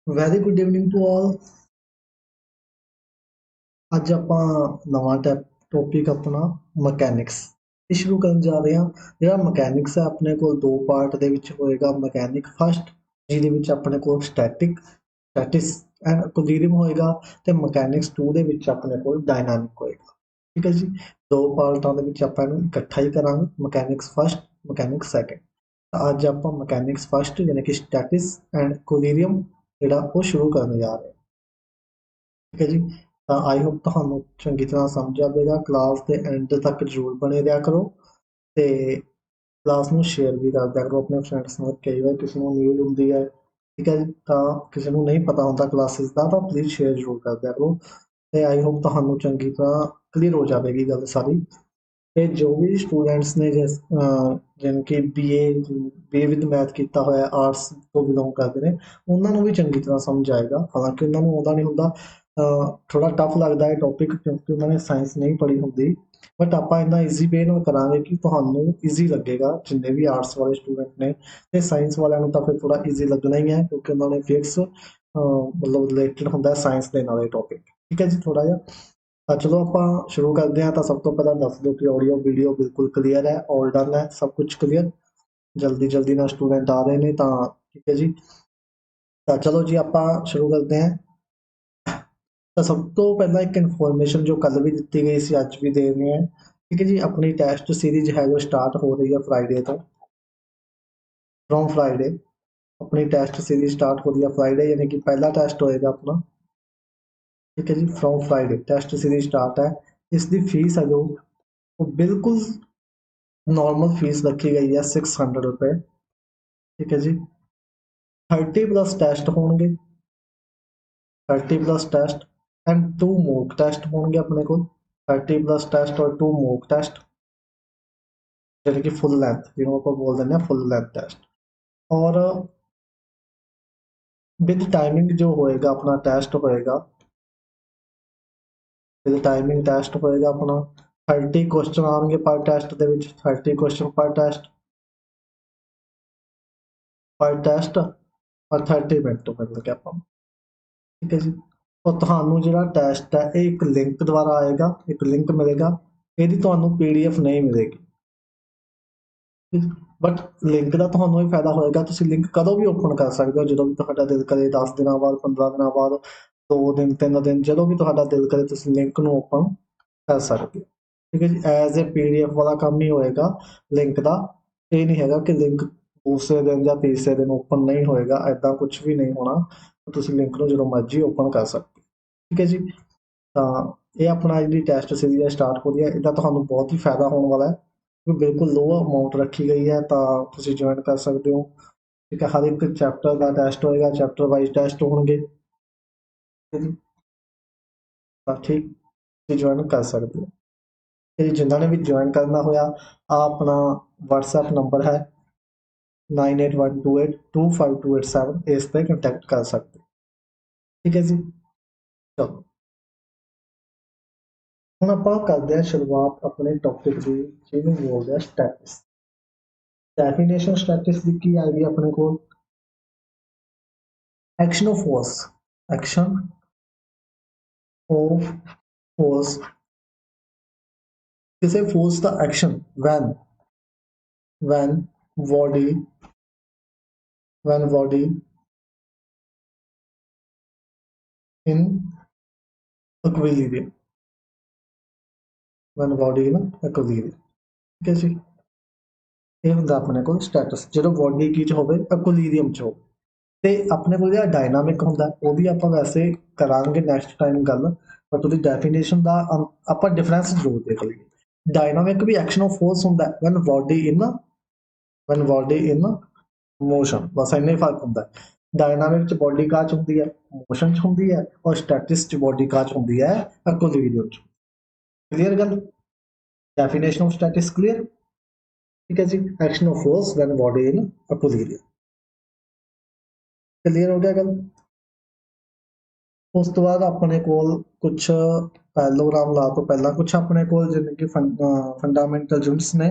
Very good evening to all. ਅੱਜ ਆਪਾਂ ਨਵਾਂ ਟੌਪਿਕ ਆਪਣਾ ਮਕੈਨਿਕਸ ਇਹ ਸ਼ੁਰੂ ਕਰਨ ਜਾ ਰਹੇ ਹਾਂ। ਜਿਹੜਾ ਮਕੈਨਿਕਸ ਹੈ ਆਪਣੇ ਕੋਲ ਦੋ ਪਾਰਟ ਦੇ ਵਿੱਚ ਹੋਏਗਾ। ਮਕੈਨਿਕ ਫਸਟ ਜਿਹਦੇ ਵਿੱਚ ਆਪਣੇ ਕੋਲ ਸਟੈਟਿਸ ਐਂਡ ਇਕੁਇਲਿਬਰੀਅਮ ਹੋਏਗਾ, ਤੇ ਮਕੈਨਿਕਸ 2 ਦੇ ਵਿੱਚ ਆਪਣੇ ਕੋਲ ਡਾਇਨਾਮਿਕ ਹੋਏਗਾ। ਠੀਕ ਹੈ ਜੀ, ਦੋ ਪਾਰਟਾਂ ਦੇ ਵਿੱਚ ਆਪਾਂ ਇਹਨੂੰ ਇਕੱਠਾ ਹੀ ਕਰਾਂਗੇ, ਮਕੈਨਿਕਸ ਫਸਟ ਮਕੈਨਿਕਸ ਸੈਕਿੰਡ। ਤਾਂ ਅੱਜ ਆਪਾਂ ਮਕੈਨਿਕਸ ਫਸਟ ਯਾਨੀ ਕਿ ਸਟੈਟਿਸ ਐਂਡ ਇਕੁਇਲਿਬਰੀਅਮ ਜਿਹੜਾ ਉਹ ਸ਼ੁਰੂ ਕਰਨ ਜਾ ਰਹੇ ਹਾਂ। ਠੀਕ ਹੈ ਜੀ, ਤਾਂ ਆਈ ਹੋਪ ਤੁਹਾਨੂੰ ਚੰਗੀ ਤਰ੍ਹਾਂ ਸਮਝ ਆਵੇਗਾ। ਕਲਾਸ ਦੇ ਐਂਡ ਤੱਕ ਜ਼ਰੂਰ ਬਣੇ ਰਿਹਾ ਕਰੋ ਤੇ ਕਲਾਸ ਨੂੰ ਸ਼ੇਅਰ ਵੀ ਕਰ ਦਿਆ ਕਰੋ ਆਪਣੇ ਫਰੈਂਡਸ ਨਾਲ। ਕਈ ਵਾਰ ਕਿਸੇ ਨੂੰ ਨੀਡ ਹੁੰਦੀ ਹੈ, ਠੀਕ ਹੈ ਜੀ, ਤਾਂ ਕਿਸੇ ਨੂੰ ਨਹੀਂ ਪਤਾ ਹੁੰਦਾ ਕਲਾਸਿਸ ਦਾ, ਤਾਂ ਪਲੀਜ਼ ਸ਼ੇਅਰ ਜ਼ਰੂਰ ਕਰ ਦਿਆ ਕਰੋ। ਤੇ ਆਈ ਹੋਪ ਤੁਹਾਨੂੰ ਚੰਗੀ ਤਰ੍ਹਾਂ ਕਲੀਅਰ ਹੋ ਜਾਵੇਗੀ ਗੱਲ ਸਾਰੀ। ਤੇ ਜੋ ਵੀ ਸਟੂਡੈਂਟਸ ਨੇ ਜਿਵੇਂ ਕਿ ਬੀਏ ਵਿਦ ਮੈਥ ਕੀਤਾ ਹੋਇਆ, ਆਰਟਸ ਤੋਂ ਬਿਲੋਂਗ ਕਰਦੇ ਨੇ, ਉਹਨਾਂ ਨੂੰ ਵੀ ਚੰਗੀ ਤਰ੍ਹਾਂ ਸਮਝ ਆਏਗਾ। ਹਾਲਾਂਕਿ ਉਹਨਾਂ ਨੂੰ ਆਉਂਦਾ ਨਹੀਂ ਹੁੰਦਾ, ਥੋੜਾ ਟਫ ਲੱਗਦਾ ਹੈ ਟੌਪਿਕ, ਕਿਉਂਕਿ ਉਹਨਾਂ ਨੇ ਸਾਇੰਸ ਨਹੀਂ ਪੜ੍ਹੀ ਹੁੰਦੀ। ਬਟ ਆਪਾਂ ਇੰਨਾ ਈਜ਼ੀ ਵੇ ਨਾਲ ਕਰਾਂਗੇ ਕਿ ਤੁਹਾਨੂੰ ਈਜ਼ੀ ਲੱਗੇਗਾ, ਜਿੰਨੇ ਵੀ ਆਰਟਸ ਵਾਲੇ ਸਟੂਡੈਂਟ ਨੇ। ਤੇ ਸਾਇੰਸ ਵਾਲਿਆਂ ਨੂੰ ਤਾਂ ਫਿਰ ਥੋੜਾ ਈਜ਼ੀ ਲੱਗਣਾ ਹੀ ਹੈ, ਕਿਉਂਕਿ ਉਹਨਾਂ ਨੇ ਫਿਜ਼ਿਕਸ ਮਤਲਬ ਰਿਲੇਟਡ ਹੁੰਦਾ ਸਾਇੰਸ ਦੇ ਨਾਲ ਇਹ ਟੌਪਿਕ। ਠੀਕ ਹੈ ਜੀ, ਥੋੜਾ ਜਿਹਾ ਤਾਂ ਚਲੋ ਆਪਾਂ ਸ਼ੁਰੂ ਕਰਦੇ ਹਾਂ। ਤਾਂ ਸਭ ਤੋਂ ਪਹਿਲਾਂ ਦੱਸ ਦਿਓ ਕਿ ਆਡੀਓ ਵੀਡੀਓ ਬਿਲਕੁਲ ਕਲੀਅਰ ਹੈ, ਆਲ ਡਨ ਹੈ, ਸਭ ਕੁਝ ਕਲੀਅਰ। ਜਲਦੀ ਜਲਦੀ ਨਾਲ ਸਟੂਡੈਂਟ ਆ ਰਹੇ ਨੇ, ਤਾਂ ਠੀਕ ਹੈ ਜੀ। ਤਾਂ ਚਲੋ ਜੀ ਆਪਾਂ ਸ਼ੁਰੂ ਕਰਦੇ ਹਾਂ। ਤਾਂ ਸਭ ਤੋਂ ਪਹਿਲਾਂ ਇੱਕ ਇਨਫੋਰਮੇਸ਼ਨ ਜੋ ਕੱਲ ਵੀ ਦਿੱਤੀ ਗਈ ਸੀ, ਅੱਜ ਵੀ ਦੇ ਰਹੇ ਹਾਂ। ਠੀਕ ਹੈ ਜੀ, ਆਪਣੀ ਟੈਸਟ ਸੀਰੀਜ਼ ਹੈ ਜੋ ਸਟਾਰਟ ਹੋ ਰਹੀ ਹੈ ਫਰਾਈਡੇ ਤੋਂ। ਫਰੋਮ ਫਰਾਈਡੇ ਆਪਣੀ ਟੈਸਟ ਸੀਰੀਜ਼ ਸਟਾਰਟ ਹੋ ਰਹੀ ਹੈ ਫਰਾਈਡੇ, ਯਾਨੀ ਕਿ ਪਹਿਲਾ ਟੈਸਟ ਹੋਏਗਾ ਆਪਣਾ। ठीक है जी, from Friday test series start है। इसकी फीस है जो वो बिल्कुल नॉर्मल फीस रखी गई है, 600 रुपए। ठीक है जी, 30+ टेस्ट होंगे, 30+ टेस्ट एंड 2 मॉक टेस्ट होंगे अपने को। 30+ टेस्ट और 2 मॉक टेस्ट, यानी कि फुल लेंथ जिन्होंने को बोल देना फुल लेंथ टेस्ट। और विद टाइमिंग जो होएगा अपना टेस्ट होएगा, विद टाइमिंग टेस्ट होएगा अपना 30 क्वेश्चन आएंगे पर टेस्ट ਦੇ ਵਿੱਚ, 30 क्वेश्चन पर टेस्ट और 30 मिनट मिलणगे ਆਪਾਂ ਨੂੰ। ठीक है जी, तो ਤੁਹਾਨੂੰ ਜਿਹੜਾ ਟੈਸਟ ਹੈ ਇਹ ਇੱਕ ਲਿੰਕ ਦੁਆਰਾ ਆਏਗਾ, ਇੱਕ ਲਿੰਕ ਮਿਲੇਗਾ। ਇਹਦੀ ਤੁਹਾਨੂੰ PDF ਨਹੀਂ ਮਿਲੇਗੀ, ਬਟ ਲਿੰਕ ਦਾ ਤੁਹਾਨੂੰ ਇਹ ਫਾਇਦਾ ਹੋਏਗਾ, ਤੁਸੀਂ ਲਿੰਕ ਕਦੋਂ ਵੀ ਓਪਨ ਕਰ ਸਕਦੇ ਹੋ, ਜਦੋਂ ਵੀ ਤੁਹਾਡਾ ਦਿਲ ਕਰੇ, 10 ਦਿਨਾਂ ਬਾਅਦ, 15 ਦਿਨਾਂ ਬਾਅਦ, 2 ਦਿਨ, 3 ਦਿਨ, ਜਦੋਂ ਵੀ ਤੁਹਾਡਾ ਦਿਲ ਕਰੇ ਤੁਸੀਂ ਲਿੰਕ ਨੂੰ ਓਪਨ ਕਰ ਸਕਦੇ ਹੋ। ਠੀਕ ਹੈ ਜੀ, ਐਜ਼ ਏ PDF ਵਾਲਾ ਕੰਮ ਹੀ ਹੋਏਗਾ ਲਿੰਕ ਦਾ। ਇਹ ਨਹੀਂ ਹੈਗਾ ਕਿ ਲਿੰਕ ਦੂਸਰੇ ਦਿਨ ਜਾਂ ਤੀਸਰੇ ਦਿਨ ਓਪਨ ਨਹੀਂ ਹੋਏਗਾ, ਐਦਾਂ ਕੁਛ ਵੀ ਨਹੀਂ ਹੋਣਾ। ਤੁਸੀਂ ਲਿੰਕ ਨੂੰ ਜਦੋਂ ਮਰਜ਼ੀ ਓਪਨ ਕਰ ਸਕਦੇ ਹੋ। ਠੀਕ ਹੈ ਜੀ, ਤਾਂ ਇਹ ਆਪਣਾ ਜਿਹੜੀ ਟੈਸਟ ਸੀਰੀਜ਼ ਸਟਾਰਟ ਹੋ ਰਹੀ ਹੈ, ਇਹਦਾ ਤੁਹਾਨੂੰ ਬਹੁਤ ਹੀ ਫਾਇਦਾ ਹੋਣ ਵਾਲਾ ਹੈ। ਬਿਲਕੁਲ ਲੋ ਅਮਾਊਂਟ ਰੱਖੀ ਗਈ ਹੈ, ਤਾਂ ਤੁਸੀਂ ਜੁਆਇਨ ਕਰ ਸਕਦੇ ਹੋ। ਠੀਕ ਹੈ, ਹਰ ਇੱਕ ਚੈਪਟਰ ਦਾ ਟੈਸਟ ਹੋਏਗਾ, ਚੈਪਟਰ ਵਾਈਜ਼ ਟੈਸਟ ਹੋਣਗੇ। ਤਾਂ ਠੀਕ, ਤੁਸੀਂ ਜੁਆਇਨ ਕਰ ਸਕਦੇ ਹੋ। ਤੇ ਜਿਨ੍ਹਾਂ ਨੇ ਵੀ ਜੁਆਇਨ ਕਰਨਾ ਹੋਇਆ, ਆ ਆਪਣਾ WhatsApp ਨੰਬਰ ਹੈ 9812825287, ਇਸ 'ਤੇ ਕੰਟੈਕਟ ਕਰ ਸਕਦੇ ਹੋ। ਠੀਕ ਹੈ ਜੀ, ਚਲੋ ਹੁਣ ਆਪਾਂ ਕਰਦੇ ਹਾਂ ਸ਼ੁਰੂਆਤ ਆਪਣੇ ਟੌਪਿਕ ਦੀ, ਜਿਹਨੂੰ ਬੋਲਦੇ ਆ ਸਟੈਟਿਸ। ਡੈਫੀਨੇਸ਼ਨ ਸਟੈਟਿਸ ਦੀ ਕੀ ਆਏਗੀ ਆਪਣੇ ਕੋਲ? Action of force, action of force, ਕਿਸੇ ਫੋਰਸ ਦਾ action when body in equilibrium, when body in equilibrium। ਠੀਕ ਹੈ ਜੀ, ਇਹ ਹੁੰਦਾ ਆਪਣੇ ਕੋਲ ਸਟੈਟਸ ਜਦੋਂ ਬੋਡੀ ਕੀ 'ਚ ਹੋਵੇ, ਇਕੁਇਲੀਬਰੀਅਮ 'ਚ ਹੋਵੇ। ਤੇ ਆਪਣੇ ਕੋਲ ਜਿਹੜਾ ਡਾਇਨਾਮਿਕ ਹੁੰਦਾ ਉਹਦੀ ਆਪਾਂ ਵੈਸੇ ਕਰਾਂਗੇ ਨੈਕਸਟ ਟਾਈਮ ਗੱਲ, ਪਰ ਉਹਦੀ ਡੈਫੀਨੇਸ਼ਨ ਦਾ ਆਪਾਂ ਡਿਫਰੈਂਸ ਜ਼ਰੂਰ ਦੇਖ ਲਈਏ। ਡਾਇਨਾਮਿਕ ਵੀ ਐਕਸ਼ਨ ਆਫ ਫੋਰਸ ਹੁੰਦਾ when body in motion, ਬਸ ਇੰਨਾ ਹੀ ਫਰਕ ਹੁੰਦਾ। ਡਾਇਨਾਮਿਕ 'ਚ ਬੋਡੀ ਕਾਹ 'ਚ ਹੁੰਦੀ ਹੈ, ਮੋਸ਼ਨ 'ਚ ਹੁੰਦੀ ਹੈ, ਔਰ ਸਟੈਟਿਸ 'ਚ ਬੋਡੀ ਕਾਹ 'ਚ ਹੁੰਦੀ ਹੈ, ਇਕੁਇਲੀਬਰੀਅਮ 'ਚ। ਕਲੀਅਰ ਗੱਲ? Definition of statics clear? ठीक है जी, action of force when body in equilibrium. Clear हो गया गल? उस तो बाद अपने कोल कुछ पैलोग्राम ला तो पहला कुछ अपने कोल जिन्हें कि फंडामेंटल यूनिट्स ने,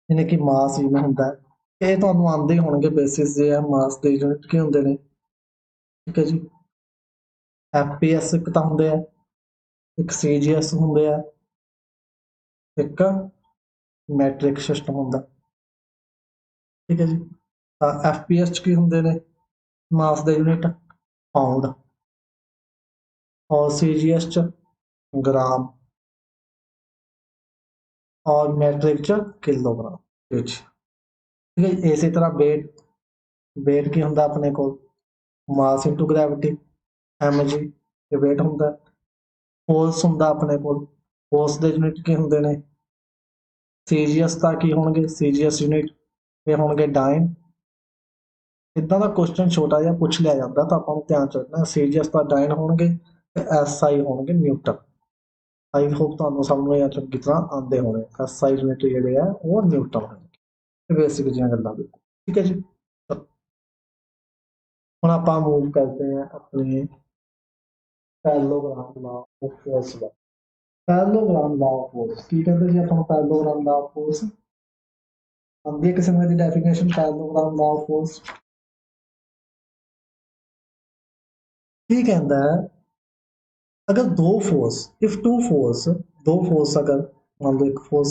जिन्हें कि मास यूनिट होंदा है। ਇਹ ਤੁਹਾਨੂੰ ਆਉਂਦੇ ਹੀ ਹੋਣਗੇ ਬੇਸਿਸ ਜੇ ਆ ਮਾਸ ਦੇ ਯੂਨਿਟ ਕੀ ਹੁੰਦੇ ਨੇ। ठीक है जी। FPS एक ਤਾਂ ਹੁੰਦੇ ਆ, ਇੱਕ CGS ਹੁੰਦੇ ਆ, ਇੱਕ ਮੈਟ੍ਰਿਕ ਸਿਸਟਮ ਹੁੰਦਾ। ਠੀਕ ਹੈ ਜੀ। ਤਾਂ FPS 'ਚ ਕੀ ਹੁੰਦੇ ਨੇ, ਮਾਸ ਦੇ ਯੂਨਿਟ ਪਾਉਂਡ, और CGS च ग्राम, और मैट्रिक च किलोग्राम ਵਿੱਚ। ठीक है जी। इसी तरह वेट, वेट की ਹੁੰਦਾ ਆਪਣੇ ਕੋਲ मास इंटू ग्रैविटी mg, ਇਹ वेट ਹੁੰਦਾ। फोर्स ਹੁੰਦਾ ਆਪਣੇ ਕੋਲ, फोर्स ਦੇ ਯੂਨਿਟ ਕੀ ਹੁੰਦੇ ਨੇ, CGS ਦਾ ਕੀ ਹੋਣਗੇ, CGS ਯੂਨਿਟ ਇਹ ਹੋਣਗੇ ਡਾइन। ਇੱਦਾਂ ਦਾ ਕੁਐਸਚਨ ਛੋਟਾ ਜਿਹਾ ਪੁੱਛ ਲਿਆ ਜਾਂਦਾ ਤਾਂ ਆਪਾਂ ਨੂੰ ਧਿਆਨ ਚ ਰੱਖਣਾ, CGS ਦਾ ਡਾइन ਹੋਣਗੇ ਤੇ SI ਹੋਣਗੇ ਨਿਊਟਨ। आई होप ਤੁਹਾਨੂੰ ਸਭ ਨੂੰ ਇਹ ਚੰਗੀ ਤਰ੍ਹਾਂ ਆਉਂਦੇ ਹੋਣੇ। SI ਯੂਨਿਟ ਜਿਹੜੇ ਆ ਉਹ ਨਿਊਟਨ ਹੋਣਗੇ। ਬੇਸਿਕ ਜਿਹੀਆਂ ਗੱਲਾਂ ਵੀ, ਠੀਕ ਹੈ ਜੀ। ਹੁਣ ਆਪਾਂ ਮੂਵ ਕਰਦੇ ਹਾਂ ਆਪਣੇ ਪੈਰਲੋਗ੍ਰਾਮ ਲਾ ਆਫ ਫੋਰਸ ਦਾ। ਪੈਰਲੋਗ੍ਰਾਮ ਲਾ ਆਫ ਫੋਰਸ ਕੀ ਕਹਿੰਦੇ ਜੀ ਆਪਾਂ ਨੂੰ, ਪੈਰਲੋਗ੍ਰਾਮ ਲਾ ਆਫ ਫੋਰਸ ਆਉਂਦੀ ਹੈ ਕਿਸੇ ਨੂੰ ਇਹਦੀ definition, parallelogram law of force ਕੀ ਕਹਿੰਦਾ ਹੈ, अगर दो फोर्स, इफ टू फोर्स, दो फोर्स अगर मान लो एक फोर्स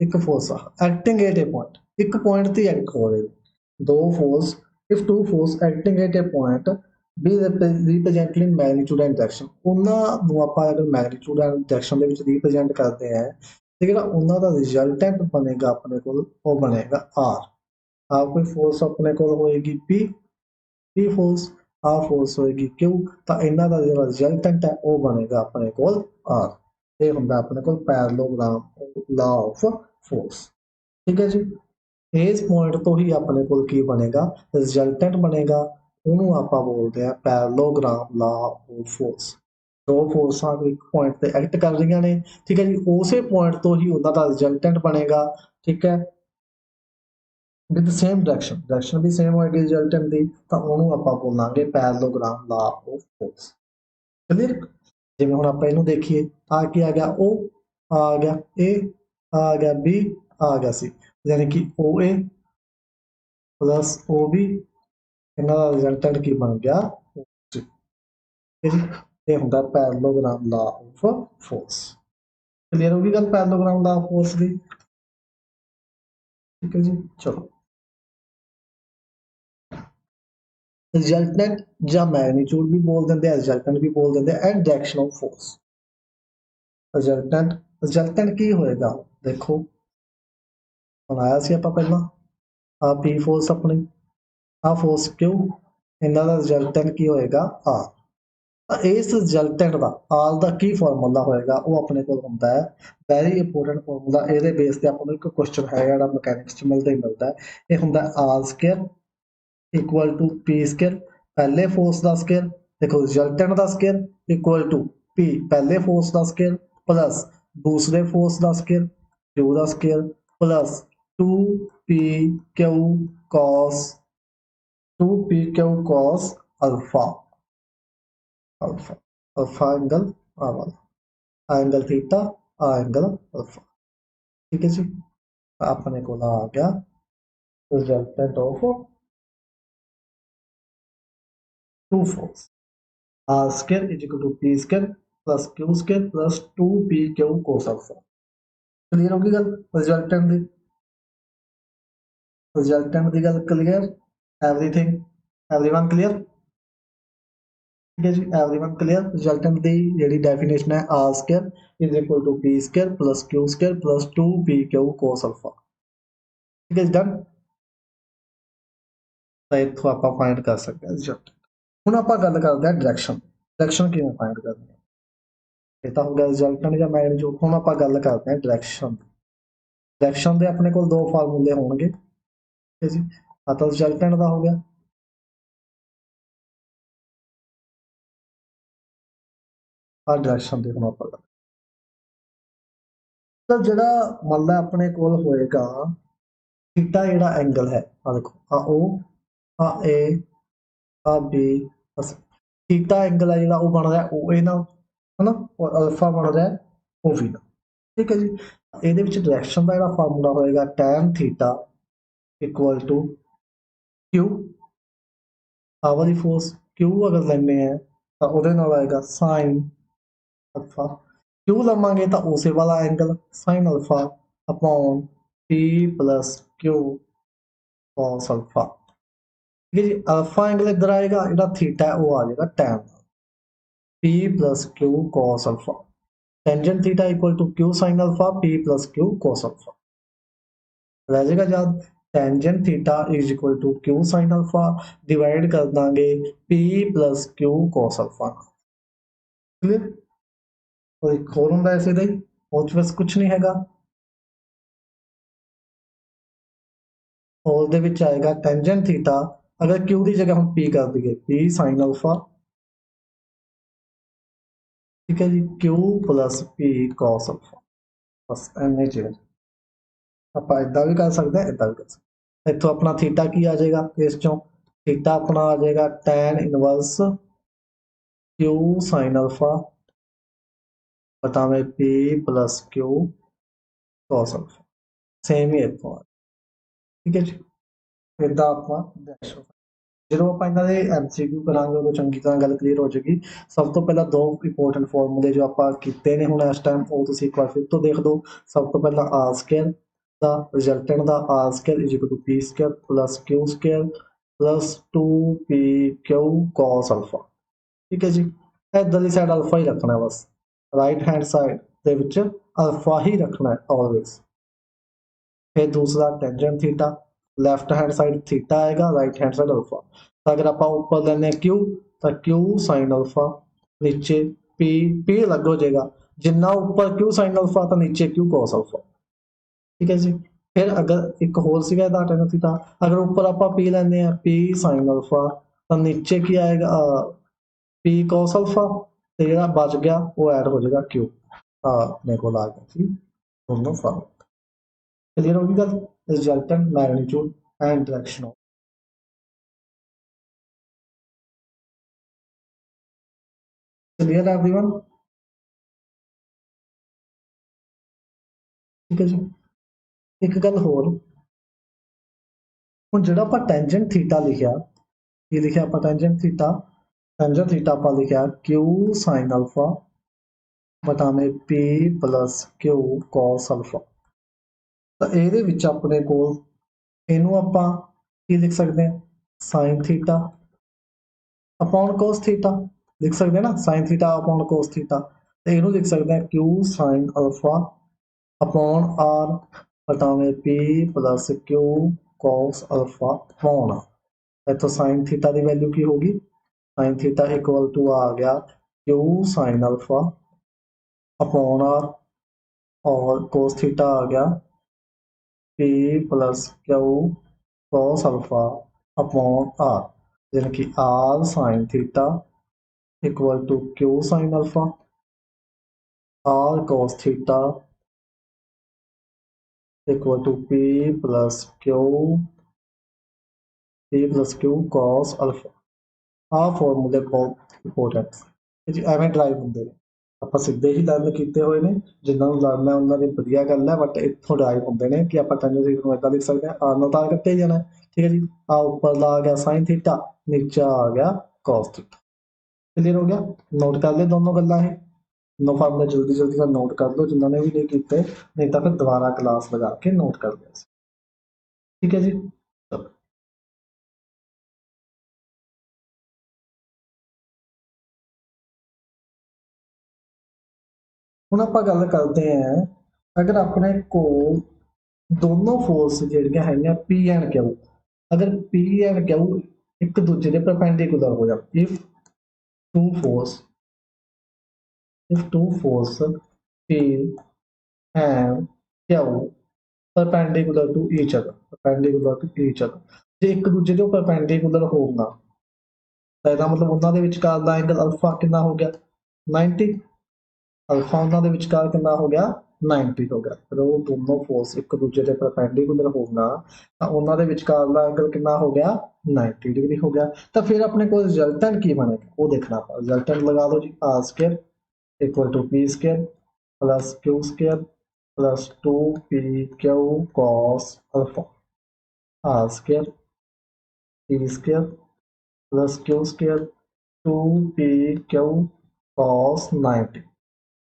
एक force acting at a point, एक पॉइंट ते एक्ट हो रहे, दो force, if two force acting at a point be represent in magnitude and direction, ਉਹਨਾਂ ਨੂੰ ਆਪਾਂ ਅਗਰ ਮੈਗਨੀਟਿਊਡ ਐਂਡ ਡਾਇਰੈਕਸ਼ਨ ਦੇ ਵਿੱਚ ਰਿਪਰੈਜ਼ੈਂਟ ਕਰਦੇ ਹਾਂ ਤੇ ਜਿਹੜਾ ਉਹਨਾਂ ਦਾ ਰਿਜ਼ਲਟੈਂਟ ਬਣੇਗਾ ਆਪਣੇ ਕੋਲ ਉਹ ਬਣੇਗਾ ਆਰ ਕੋਈ ਫੋਰਸ ਆਪਣੇ ਕੋਲ ਹੋਏਗੀ P फोर्स, आ फोर्स होएगी Q, ਤਾਂ ਇਹਨਾਂ ਦਾ ਜਿਹੜਾ ਰਿਜ਼ਲਟੈਂਟ ਹੈ ਉਹ ਬਣੇਗਾ ਆਪਣੇ ਕੋਲ R। ਇਹ ਹੁੰਦਾ ਆਪਣੇ ਕੋਲ ਪੈਰਲੋਗ੍ਰਾਮ ਲਾ ਆਫ ਫੋਰਸ। ਠੀਕ ਹੈ ਜੀ। ਇਸ ਪੁਆਇੰਟ ਤੋਂ ਹੀ ਆਪਣੇ ਕੋਲ ਕੀ ਬਣੇਗਾ, ਰਿਜ਼ਲਟੈਂਟ ਬਣੇਗਾ, ਉਹਨੂੰ ਆਪਾਂ ਬੋਲਦੇ ਆ ਪੈਰਲੋਗ੍ਰਾਮ ਲਾ ਆਫ ਫੋਰਸ। ਦੋ ਫੋਰਸਾਂ ਇੱਕ ਪੁਆਇੰਟ ਤੇ ਐਕਟ ਕਰ ਰਹੀਆਂ ਨੇ, ਠੀਕ ਹੈ ਜੀ, ਉਸੇ ਪੁਆਇੰਟ ਤੋਂ ਹੀ ਉਹਨਾਂ ਦਾ ਰਿਜ਼ਲਟੈਂਟ ਬਣੇਗਾ। ਠੀਕ ਹੈ, विद सेम डायरेक्शन, डायरेक्शन भी सेम होगी रिजल्टेंट दी, तो ਉਹਨੂੰ ਆਪਾਂ ਬੋਲਾਂਗੇ parallelogram law of force. Clear. ਜਿਵੇਂ ਹੁਣ ਆਪਾਂ ਇਹਨੂੰ ਦੇਖੀਏ, ਆ ਕੀ ਆ ਗਿਆ, O ਆ ਗਿਆ, A ਆ ਗਿਆ, B ਆ ਗਿਆ C, ਯਾਨੀ ਕਿ OA ਪਲਸ OB, ਇਹਨਾਂ ਦਾ ਰਿਜ਼ਲਟੈਂਟ ਕੀ ਬਣ ਗਿਆ, ਇਹ ਹੁੰਦਾ parallelogram law of force. Clear ਹੋ ਗਈ ਗੱਲ ਪੈਰਲੋਗ੍ਰਾਮ ਲਾ ਆਫ ਫੋਰਸ ਦੀ। ਠੀਕ ਹੈ ਜੀ। ਚਲੋ, रिजल्टेंट या मैग्नीट्यूड भी बोल देंगे, रिजल्टेंट भी बोल देंगे, and direction of force. Resultant, resultant की होएगा, देखो बनाया सी आपां पहला, आ P फोर्स अपनी, आ फोर्स Q, इन्हां दा रिजल्टेंट की होएगा R। इस रिजल्टेंट का आर का की फॉर्मूला होएगा वो अपने को होंदा है, वेरी इंपोर्टेंट फॉर्मूला। ये बेस पे आपको एक क्वेश्चन है जिहड़ा मैकेनिक्स च मिलता ही मिलता है, ये होंदा R square equal to P square, पहले फोर्स का स्केयर, देखो रिजल्टेंट का स्केयर इक्वल टू पी पहले फोर्स का स्केयर प्लस दूसरे फोर्स का स्केयर क्यू का square plus 2p cos alpha, alpha alpha angle आ वाला, एंगल थीटा आ एंगल अल्फा। ठीक है जी। अपने को आ गया resultant of two force, R square is equal to P square plus Q square plus 2p cos alpha. Clear होगी गल रिजल्टेंट दी, रिजल्टेंट दी गल क्लियर, एवरीथिंग एवरीवन क्लियर। ठीक है जी, एवरीवन क्लियर। रिजल्टेंट दी जेडी डेफिनेशन है, r square is equal to P square plus Q square plus 2p cos alpha. ठीक है, डन। तो इतों आप फाइंड कर सकते हैं रिजल्ट। हुण आप गल करते हैं डायरेक्शन, डायरेक्शन किवें फाइंड करनी है, ये तो हो गया रिजल्टेंट या मैग्नीट्यूड। हुण आप गल करते हैं डायरेक्शन, डायरेक्शन के अपने को दो फार्मूले होंगे। ठीक है जी, आ तो रिजल्टेंट का हो गया, आ डायरेक्शन की हुण आप तो जिहड़ा मान ला अपने कोल होएगा थीटा जिहड़ा एंगल है, आ देखो आ ओ आ ए आ बी, थीटा एंगल है जिहड़ा वो बन रहा है ओ ए नाल, है ना, और अल्फा बन रहा है ओ बी नाल। ठीक है जी। ਇਹਦੇ ਵਿੱਚ डायरेक्शन का ਜਿਹੜਾ फार्मूला होएगा tan theta equal to Q, आ वाली फोर्स क्यू अगर लेने हैं तो ਉਹਦੇ ਨਾਲ आएगा साइन अल्फा, क्यू लवांगे तो उसे वाला angle sine alpha upon P plus Q cos alpha. ठीक है जी, अल्फा एंगल इधर आएगा, ਜਿਹੜਾ थीटा है वो आ जाएगा tan p plus Q cos alpha. Tangent theta equal to q sine alpha p plus Q cos alpha. रह जाएगा याद, tangent theta is equal to q sine alpha divide कर देंगे p plus Q cos alpha. Clear. और एक और ਹੁੰਦਾ ऐसे ही और बस कुछ नहीं हैगा, और ਦੇ ਵਿੱਚ ਆਏਗਾ टेंजेंट थीटा अगर q की जगह हम p कर दिए p साइन अल्फा, ठीक है जी, q plus p cos alpha. बस एने चेंज ਆਪਾਂ ਇਦਾਂ ਵੀ ਕਰ ਸਕਦੇ ਹਾਂ, ਇਦਾਂ ਵੀ ਕਰ ਸਕਦੇ ਹਾਂ। ਇੱਥੋਂ ਆਪਣਾ ਥੀਟਾ ਕੀ ਆ ਜਾਏਗਾ ਇਸ ਚੋਂ, थीटा अपना आ जाएगा tan inverse q sine alpha बटा में p plus q cos alpha. Same ही इतों ठीक है जी, इदा आप ਜਦੋਂ ਆਪਾਂ ਇਹਨਾਂ ਦੇ ਐਮਸੀਕਿਊ ਕਰਾਂਗੇ ਉਦੋਂ ਚੰਗੀ ਤਰ੍ਹਾਂ ਗੱਲ ਕਲੀਅਰ ਹੋ ਜਾਏਗੀ। ਸਭ ਤੋਂ ਪਹਿਲਾਂ ਦੋ ਇੰਪੋਰਟੈਂਟ ਫਾਰਮੂਲੇ ਜੋ ਆਪਾਂ ਕੀਤੇ ਨੇ ਹੁਣ ਇਸ ਟਾਈਮ ਉਹ ਤੁਸੀਂ ਇੱਕ ਵਾਰ ਫਿਰ ਤੋਂ ਦੇਖ ਲਓ। ਸਭ ਤੋਂ ਪਹਿਲਾਂ ਆਰ ਸਕੇਅਰ ਦਾ ਰਿਜ਼ਲਟੈਂਟ ਦਾ r square is equal to P square plus q square plus 2p q cos alpha. ਠੀਕ ਹੈ ਜੀ, ਇੱਧਰਲੀ ਸਾਈਡ ਅਲਫਾ ਹੀ ਰੱਖਣਾ ਬਸ, ਰਾਈਟ ਹੈਂਡ ਸਾਈਡ ਦੇ ਵਿੱਚ ਅਲਫਾ ਹੀ ਰੱਖਣਾ ਹੈ ਆਲਵੇਜ਼। फिर दूसरा tangent theta, left hand side theta आएगा, राइट हैंड साइड अल्फा। तो अगर आप ऊपर लेने क्यू तो क्यू साइन अल्फा, नीचे पी पी अलग हो जाएगा, जिन्ना ऊपर क्यू साइन अल्फा तो नीचे क्यू कॉस अल्फा। ठीक है जी, फिर अगर एक होल सीगा टेन थीटा, अगर ऊपर आप पी लेने हैं पी साइन अल्फा तो नीचे की आएगा पी कॉस अल्फा, तो जो बच गया वो ऐड हो जाएगा क्यू। मेरे को आ गया जी दोनों फॉर्म। क्लियर होगी गल, resultant magnitude and direction of. Clear है एवरीवन। ठीक है जी, एक गल होर, ਹੁਣ ਜਿਹੜਾ ਆਪਾਂ ਟੈਂजेंट थीटा लिखा, ये लिखा ਆਪਾਂ ਟੈਂजेंट थीटा, ਟੈਂजेंट थीटा ਆਪਾਂ लिखा q sin अल्फा बटा में p plus q cos alpha. ਤਾਂ ਇਹਦੇ ਵਿੱਚ ਆਪਣੇ ਕੋਲ ਇਹਨੂੰ ਆਪਾਂ ਕੀ ਲਿਖ ਸਕਦੇ ਹਾਂ, sin theta upon cos theta लिख सकते हैं ना, sin theta upon cos theta. तो ਇਹਨੂੰ लिख सकते हैं q sin alpha upon r बटा में p plus q cos alpha upon r। तो साइन थीटा की वैल्यू की होगी, साइन थीटा इक्वल टू आ गया q sine alpha upon r, और cos थीटा आ गया p plus q cos alpha upon r, यानी कि r sine theta equal to q sine alpha r cos theta equal to p plus q cos alpha. ਆ ਫਾਰਮੂਲੇ ਬਹੁਤ important ਜੀ, ਐਵੇਂ drive ਹੁੰਦੇ ਨੇ। ਆਪਾਂ ਸਿੱਧੇ ਹੀ ਲਰਨ ਕੀਤੇ ਹੋਏ ਨੇ, ਜਿਨ੍ਹਾਂ ਨੂੰ ਲਰਨਾ ਉਹਨਾਂ ਦੀ ਵਧੀਆ ਗੱਲ ਹੈ, ਬਟ ਇੱਥੋਂ ਡਰਾਈਵ ਹੁੰਦੇ ਨੇ ਕਿ ਆਪਾਂ ਟੈਂजेंट थीटा ਨੂੰ ਇੱਦਾਂ ਲਿਖ ਸਕਦੇ ਹਾਂ, ਆਰ ਨੂੰ ਤਾਂ ਕੱਟੇ ਜਾਣਾ। ਠੀਕ ਹੈ ਜੀ, ਆ ਉੱਪਰਲਾ ਆ ਗਿਆ ਸਾइन थीटा, ਨੀਚਾ ਆ ਗਿਆ cos थीटा। क्लियर हो गया, नोट कर ले दोनों गल्लां ਇਹ दोनों फार्मूले जल्दी जल्दी ਨਾਲ नोट कर लो जिन्होंने भी नहीं ਕੀਤੇ, नहीं तो फिर दोबारा क्लास लगा के नोट कर लिया। ठीक है जी, चलो ਹੁਣ ਆਪਾਂ ਗੱਲ ਕਰਦੇ ਹਾਂ, अगर अपने को दोनों फोर्स ਜਿਹੜੀਆਂ ਹੈਗੀਆਂ P एंड Q, अगर P एंड Q एक दूसरे के परपेंडिकुलर हो जाए, two force if two force P and Q perpendicular to each other, perpendicular to each other, ਜੇ ਇੱਕ ਦੂਜੇ ਦੇ perpendicular ਹੋਊਗਾ ਤਾਂ ਇਹਦਾ ਮਤਲਬ ਉਹਨਾਂ ਦੇ ਵਿਚਕਾਰ ਦਾ ਐਂਗਲ ਅਲਫਾ ਕਿੰਨਾ ਹੋ ਗਿਆ 90, ਅਲਫਾ ਉਹਨਾਂ ਦੇ ਵਿਚਕਾਰ ਕਿੰਨਾ ਹੋ ਗਿਆ 90 ਹੋ ਗਿਆ। ਫਿਰ ਉਹ ਦੋਨੋਂ ਫੋਰਸ ਇੱਕ ਦੂਜੇ ਦੇ ਪਰਪੈਂਡੀਕੂਲਰ ਹੋਊਗਾ ਤਾਂ ਉਹਨਾਂ ਦੇ ਵਿਚਕਾਰ ਦਾ ਐਂਗਲ ਕਿੰਨਾ ਹੋ ਗਿਆ 90 डिग्री हो गया। तो फिर अपने को रिजल्टेंट की बनेगा वो देखना पड़ा, रिजल्टेंट लगा दो जी, R square equal to P square plus Q square plus 2p Q cos alpha, are square P square plus Q square 2pq cos 90।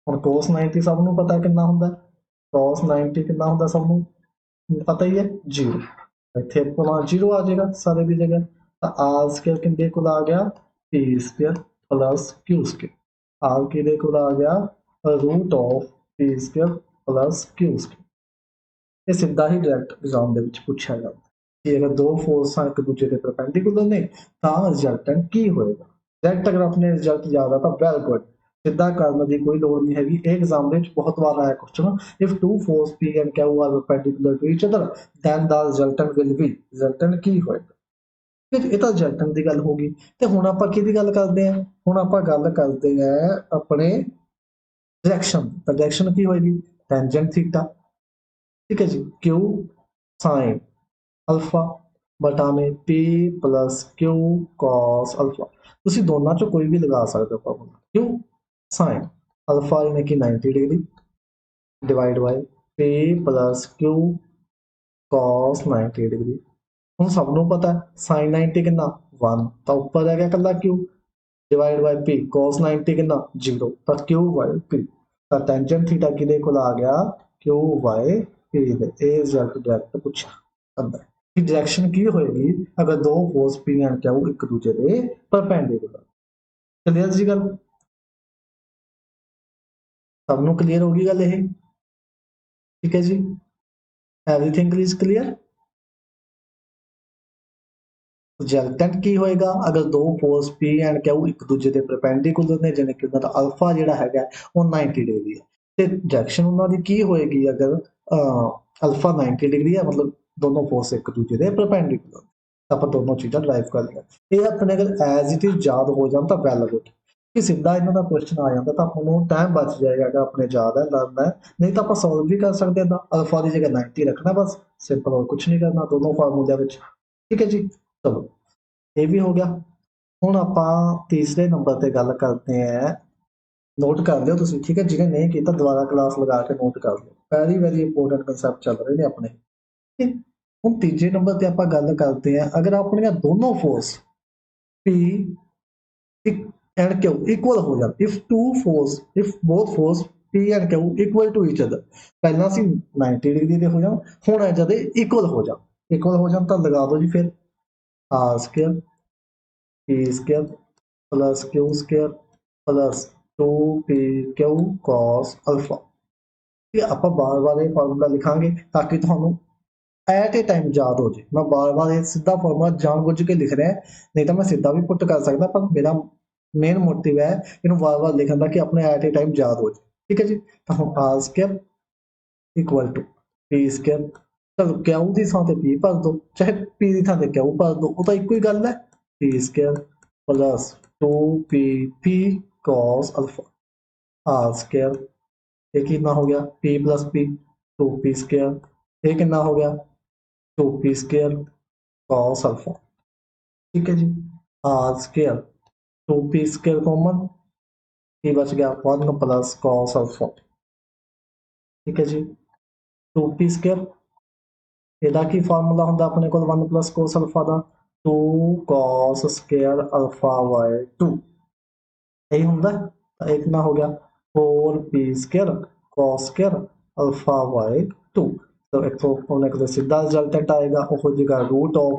ਹੁਣ cos 90 ਸਭ ਨੂੰ ਪਤਾ ਕਿੰਨਾ ਹੁੰਦਾ, cos 90 ਕਿੰਨਾ ਹੁੰਦਾ ਸਭ ਨੂੰ ਪਤਾ ਹੀ ਹੈ, 0। ਇੱਥੇ ਆਪਣਾ 0 ਆ ਜਾਏਗਾ ਸਾਰੇ ਦੀ ਜਗ੍ਹਾ, ਤਾਂ ਆਰ ਸਕੇਅਰ ਕਿੰਨੇ ਕੋਲ ਆ ਗਿਆ, p square plus q square. R ਕਿਹਦੇ ਕੋਲ ਆ ਗਿਆ, root of p square plus q square. ਇਹ ਸਿੱਧਾ ਹੀ ਡਾਇਰੈਕਟ ਐਗਜ਼ਾਮ ਦੇ ਵਿੱਚ ਪੁੱਛਿਆ ਜਾਂਦਾ ਕਿ ਅਗਰ ਦੋ ਫੋਰਸਾਂ ਇੱਕ ਦੂਜੇ ਦੇ ਪਰਪੈਂਡੀਕੂਲਰ ਨੇ ਤਾਂ ਰਿਜ਼ਲਟੈਂਟ ਕੀ ਹੋਏਗਾ। ਡਾਇਰੈਕਟ ਅਗਰ ਆਪਣੇ ਰਿਜ਼ਲਟ ਯਾਦ ਆ ਤਾਂ ਵੈਲ ਗੁੱਡ, ਸਿੱਧਾ ਕਰਨ ਦੀ ਕੋਈ ਲੋੜ ਨਹੀਂ ਹੈਗੀ। ਇਹ ਐਗਜ਼ਾਮ ਦੇ ਵਿੱਚ ਬਹੁਤ ਵਾਰ ਆਇਆ question, if two force P and Q are perpendicular to each other then the resultant will be, resultant ਕੀ ਹੋਏਗਾ। ਇਹ ਤਾਂ ਰਿਜ਼ਲਟੈਂਟ ਦੀ ਗੱਲ ਹੋ ਗਈ। ਤੇ ਹੁਣ ਆਪਾਂ ਕਿਹਦੀ ਗੱਲ ਕਰਦੇ ਹਾਂ, ਹੁਣ ਆਪਾਂ ਗੱਲ ਕਰਦੇ ਹਾਂ ਆਪਣੇ ਡਾਇਰੈਕਸ਼ਨ। ਤਾਂ ਡਾਇਰੈਕਸ਼ਨ ਕੀ ਹੋਏਗੀ, ਟੈਂਜੈਂਟ ਥੀਟਾ, ठीक है जी, क्यू साइन अल्फा बटा में P plus Q cos alpha. तुसी दोनों चो कोई भी लगा सकते हो फॉर्मूला। क्यू साइन अल्फा यानी कि 90 degree divide by P plus Q cos 90 degree. हम सब नूं पता है साइन 90 कितना 1, तो ऊपर रह गया कला Q divide by P cos 90 कितना 0, तो क्यू बाय पी। तो टेंजेंट थीटा किदे कोल आ गया, क्यू बाय पी दे। ये रिजल्ट डायरेक्ट पूछा करदा है कि डायरेक्शन की होएगी अगर दो फोर्स पी एंड क्यू एक दूसरे दे परपेंडिकुलर। क्लियर जी गल, सब नूं क्लीयर होगी गल ये, ठीक है जी, एवरीथिंग इज क्लीयर। रिजल्टेंट की होएगा अगर दो फोर्स पी एंड क्यू एक दूसरे के परपेंडिकुलर ने, जिन्हें कि उनका अल्फा जिहड़ा हैगा वो 90 डिग्री है, ते डायरेक्शन उन्होंने की होएगी अगर अल्फा 90 डिग्री है, मतलब दोनों फोर्स एक दूसरे के परपेंडिकुलर। आप दोनों चीज़ां ड्राइव कर लिया, ये अपने अगर एज इट इज याद हो जाए तो वैल गुड, कि सीधा इन्हों का क्वेश्चन आ जाता तो आपको टाइम बच जाएगा अगर अपने याद है लर्न है। नहीं तो आप सॉल्व भी कर सकते हैं, अल्फा की जगह 90 रखना बस, सिंपल, और कुछ नहीं करना दोनों फार्मूले। ठीक है जी, चलो ये भी हो गया। ਹੁਣ ਆਪਾਂ तीसरे नंबर ਤੇ ਗੱਲ ਕਰਦੇ हैं, नोट कर लियो तुसीं, ठीक है, जिन्हें नहीं किया दोबारा क्लास लगा के नोट कर लो, वेरी वेरी इंपोर्टेंट कंसैप्ट चल रहे हैं अपने। ठीक, ਹੁਣ तीजे नंबर ਤੇ ਆਪਾਂ ਗੱਲ करते हैं अगर ਆਪਣੀਆਂ दोनों force P and Q equal हो जाए, if both force P and Q equal to each other, पहला सी 90 डिग्री ਦੇ ਹੋ ਜਾਣ, ਹੁਣ ਹੈ ਜਦ इक्वल हो जाਣ ਤਾਂ ਲਗਾ ਦੋ ਜੀ ਫਿਰ r square P square plus Q square plus 2pq cos alpha. ठीक है, आप बार बार ये फार्मूला लिखांगे ताकि थानू एट ए टाइम याद हो जाए। मैं बार बार ये सीधा फार्मूला जानबूझ के लिख रहा है, नहीं तो मैं सीधा भी पुट कर सकता, पर मेरा मेन मोटिव है इन बार बार लिखने का कि अपने एट ए टाइम याद हो जाए। ठीक है जी, तो हम r square equal to P square, चलो क्यू की थां ते पी भर दो, चाहे पी की थां ते क्यू भर दो, वो तो एक ही गल है, p square plus 2p cos alpha are square, ये कितना हो गया p plus p 2p square, ये कितना हो गया 2p स्क्वायर cos अल्फा। ठीक है जी, R square 2p square common, ये बच गया 1 प्लस cos अल्फा। ठीक है जी, 2p स्क्वायर ਇਹਦਾ ਕੀ ਫਾਰਮੂਲਾ ਹੁੰਦਾ ਆਪਣੇ ਕੋਲ 1 plus cos alpha the 2 cos square alpha by 2, यही होंगे। तो एक ना हो गया 4p square cos square alpha by 2, तो एक तो होने के सीधा रिजल्टेंट आएगा वो हो जाएगा root of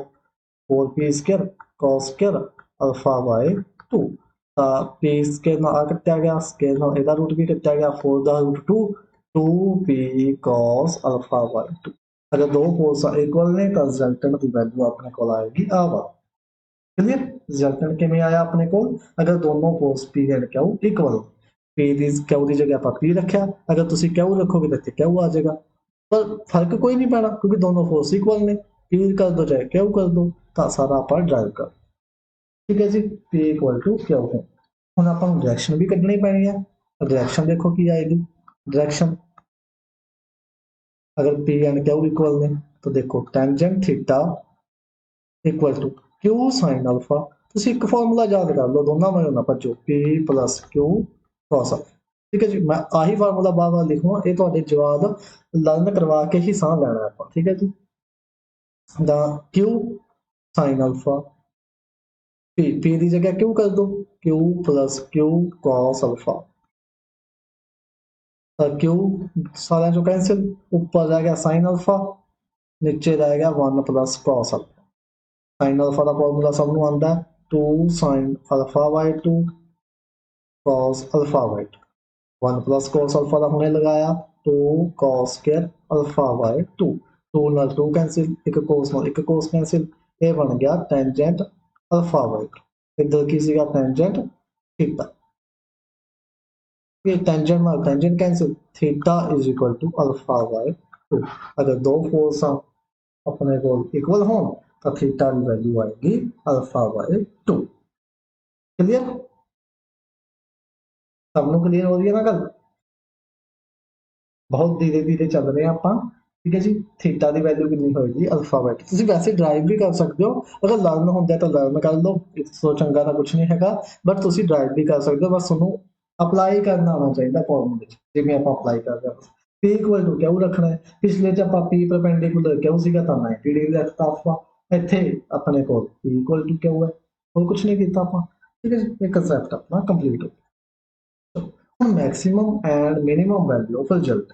4p square cos square alpha by 2। p square ना आ कितना गया स्क्वायर ना ਇਹਦਾ रूट भी कितना गया 4 ਦਾ root 2 2p cos alpha by 2। अगर दो फोर्स इक्वल ने तो रिजल्टेंट की वैल्यू अपने को आएगी आ वा। क्लियर, रिजल्टेंट किमें आया अपने को अगर दोनों force P and Q equal, P the Q की जगह आप पी रखा, अगर तुम क्यू रखोगे तो इतने क्यू आ जाएगा, पर फर्क कोई नहीं पैना क्योंकि दोनों फोर्स इक्वल ने, पी कर दो चाहे क्यू कर दो, तो सारा आप ड्राइव कर। ठीक है जी, पी इक्वल टू क्यू है। हम आप डायरेक्शन भी कढ़नी पैनी है, डायरेक्शन देखो की आएगी, डायरेक्शन अगर पी एंड क्यू इक्वल ने तो देखो tangent theta equal to q sine alpha, तुम एक फॉर्मूला याद कर लो दोनों में ना भजो P plus Q cos alpha. ठीक है जी, मैं आही फार्मूला बार बार लिखूंगा, ये तो जवाब लर्न करवा के ही साह लेना है। ठीक है जी, the Q sine alpha P की जगह क्यू कर दो, Q plus Q cos alpha. Q सारे जो कैंसिल, ऊपर रह गया साइन अल्फा, नीचे रह गया 1 plus cos alpha. Sine alpha का फॉर्मूला सबनों आंदा है 2 sine alpha by 2 cos alpha by 2। 1 plus cos alpha का हमने लगाया 2 कॉस स्क्वायर अल्फा बाय 2। 2 नाल 2 कैंसिल, एक कोस नाल एक कोस कैंसिल, ये बन गया टेंजेंट अल्फा बाय 2। इधर की सीगा टेंजेंट थीटा, ये टेंजेंट नाल tangent cancel, theta is equal to alpha by 2। अगर दो फोर्स अपने को इक्वल हो तो थीटा की वैल्यू आएगी अल्फा बाय 2। क्लियर, सबनों क्लियर हो रही है ना गल? बहुत धीरे धीरे चल रहे हैं ਆਪਾਂ, ठीक है जी। थीटा की वैल्यू कितनी होगी अल्फा बाय 2। ਤੁਸੀਂ वैसे ड्राइव भी कर सकते हो, अगर लर्न होता है तो लर्न कर लो, इस ਤੋਂ ਚੰਗਾ ਤਾਂ ਕੁਝ ਨਹੀਂ ਹੈਗਾ, ਬਟ ਤੁਸੀਂ ਡਰਾਈਵ ਵੀ ਕਰ ਸਕਦੇ ਹੋ, ਬਸ ਤੁਹਾਨੂੰ ਅਪਲਾਈ ਕਰਨਾ ਆਉਣਾ ਚਾਹੀਦਾ ਫਾਰਮੂਲੇ 'ਚ, ਜਿਵੇਂ ਆਪਾਂ ਅਪਲਾਈ ਕਰਦੇ ਹਾਂ। p ਇਕੁਅਲ ਟੂ ਕਿਉਂ ਰੱਖਣਾ ਹੈ, ਪਿਛਲੇ 'ਚ ਆਪਾਂ p ਪਰਪੈਂਡੀਕੂਲਰ ਕਿਉਂ ਸੀਗਾ ਤਾਂ 90 ਡਿਗਰੀ ਰੱਖਤਾ ਆਪਾਂ, ਇੱਥੇ ਆਪਣੇ ਕੋਲ p ਇਕੁਅਲ ਟੂ ਕਿਉਂ ਹੈ, ਹੋਰ ਕੁਝ ਨਹੀਂ ਕੀਤਾ ਆਪਾਂ, ਠੀਕ ਹੈ ਜੀ। ਇਹ ਕਨਸੈਪਟ ਆਪਣਾ ਕੰਪਲੀਟ ਹੋ ਗਿਆ। ਹੁਣ maximum and minimum value of result,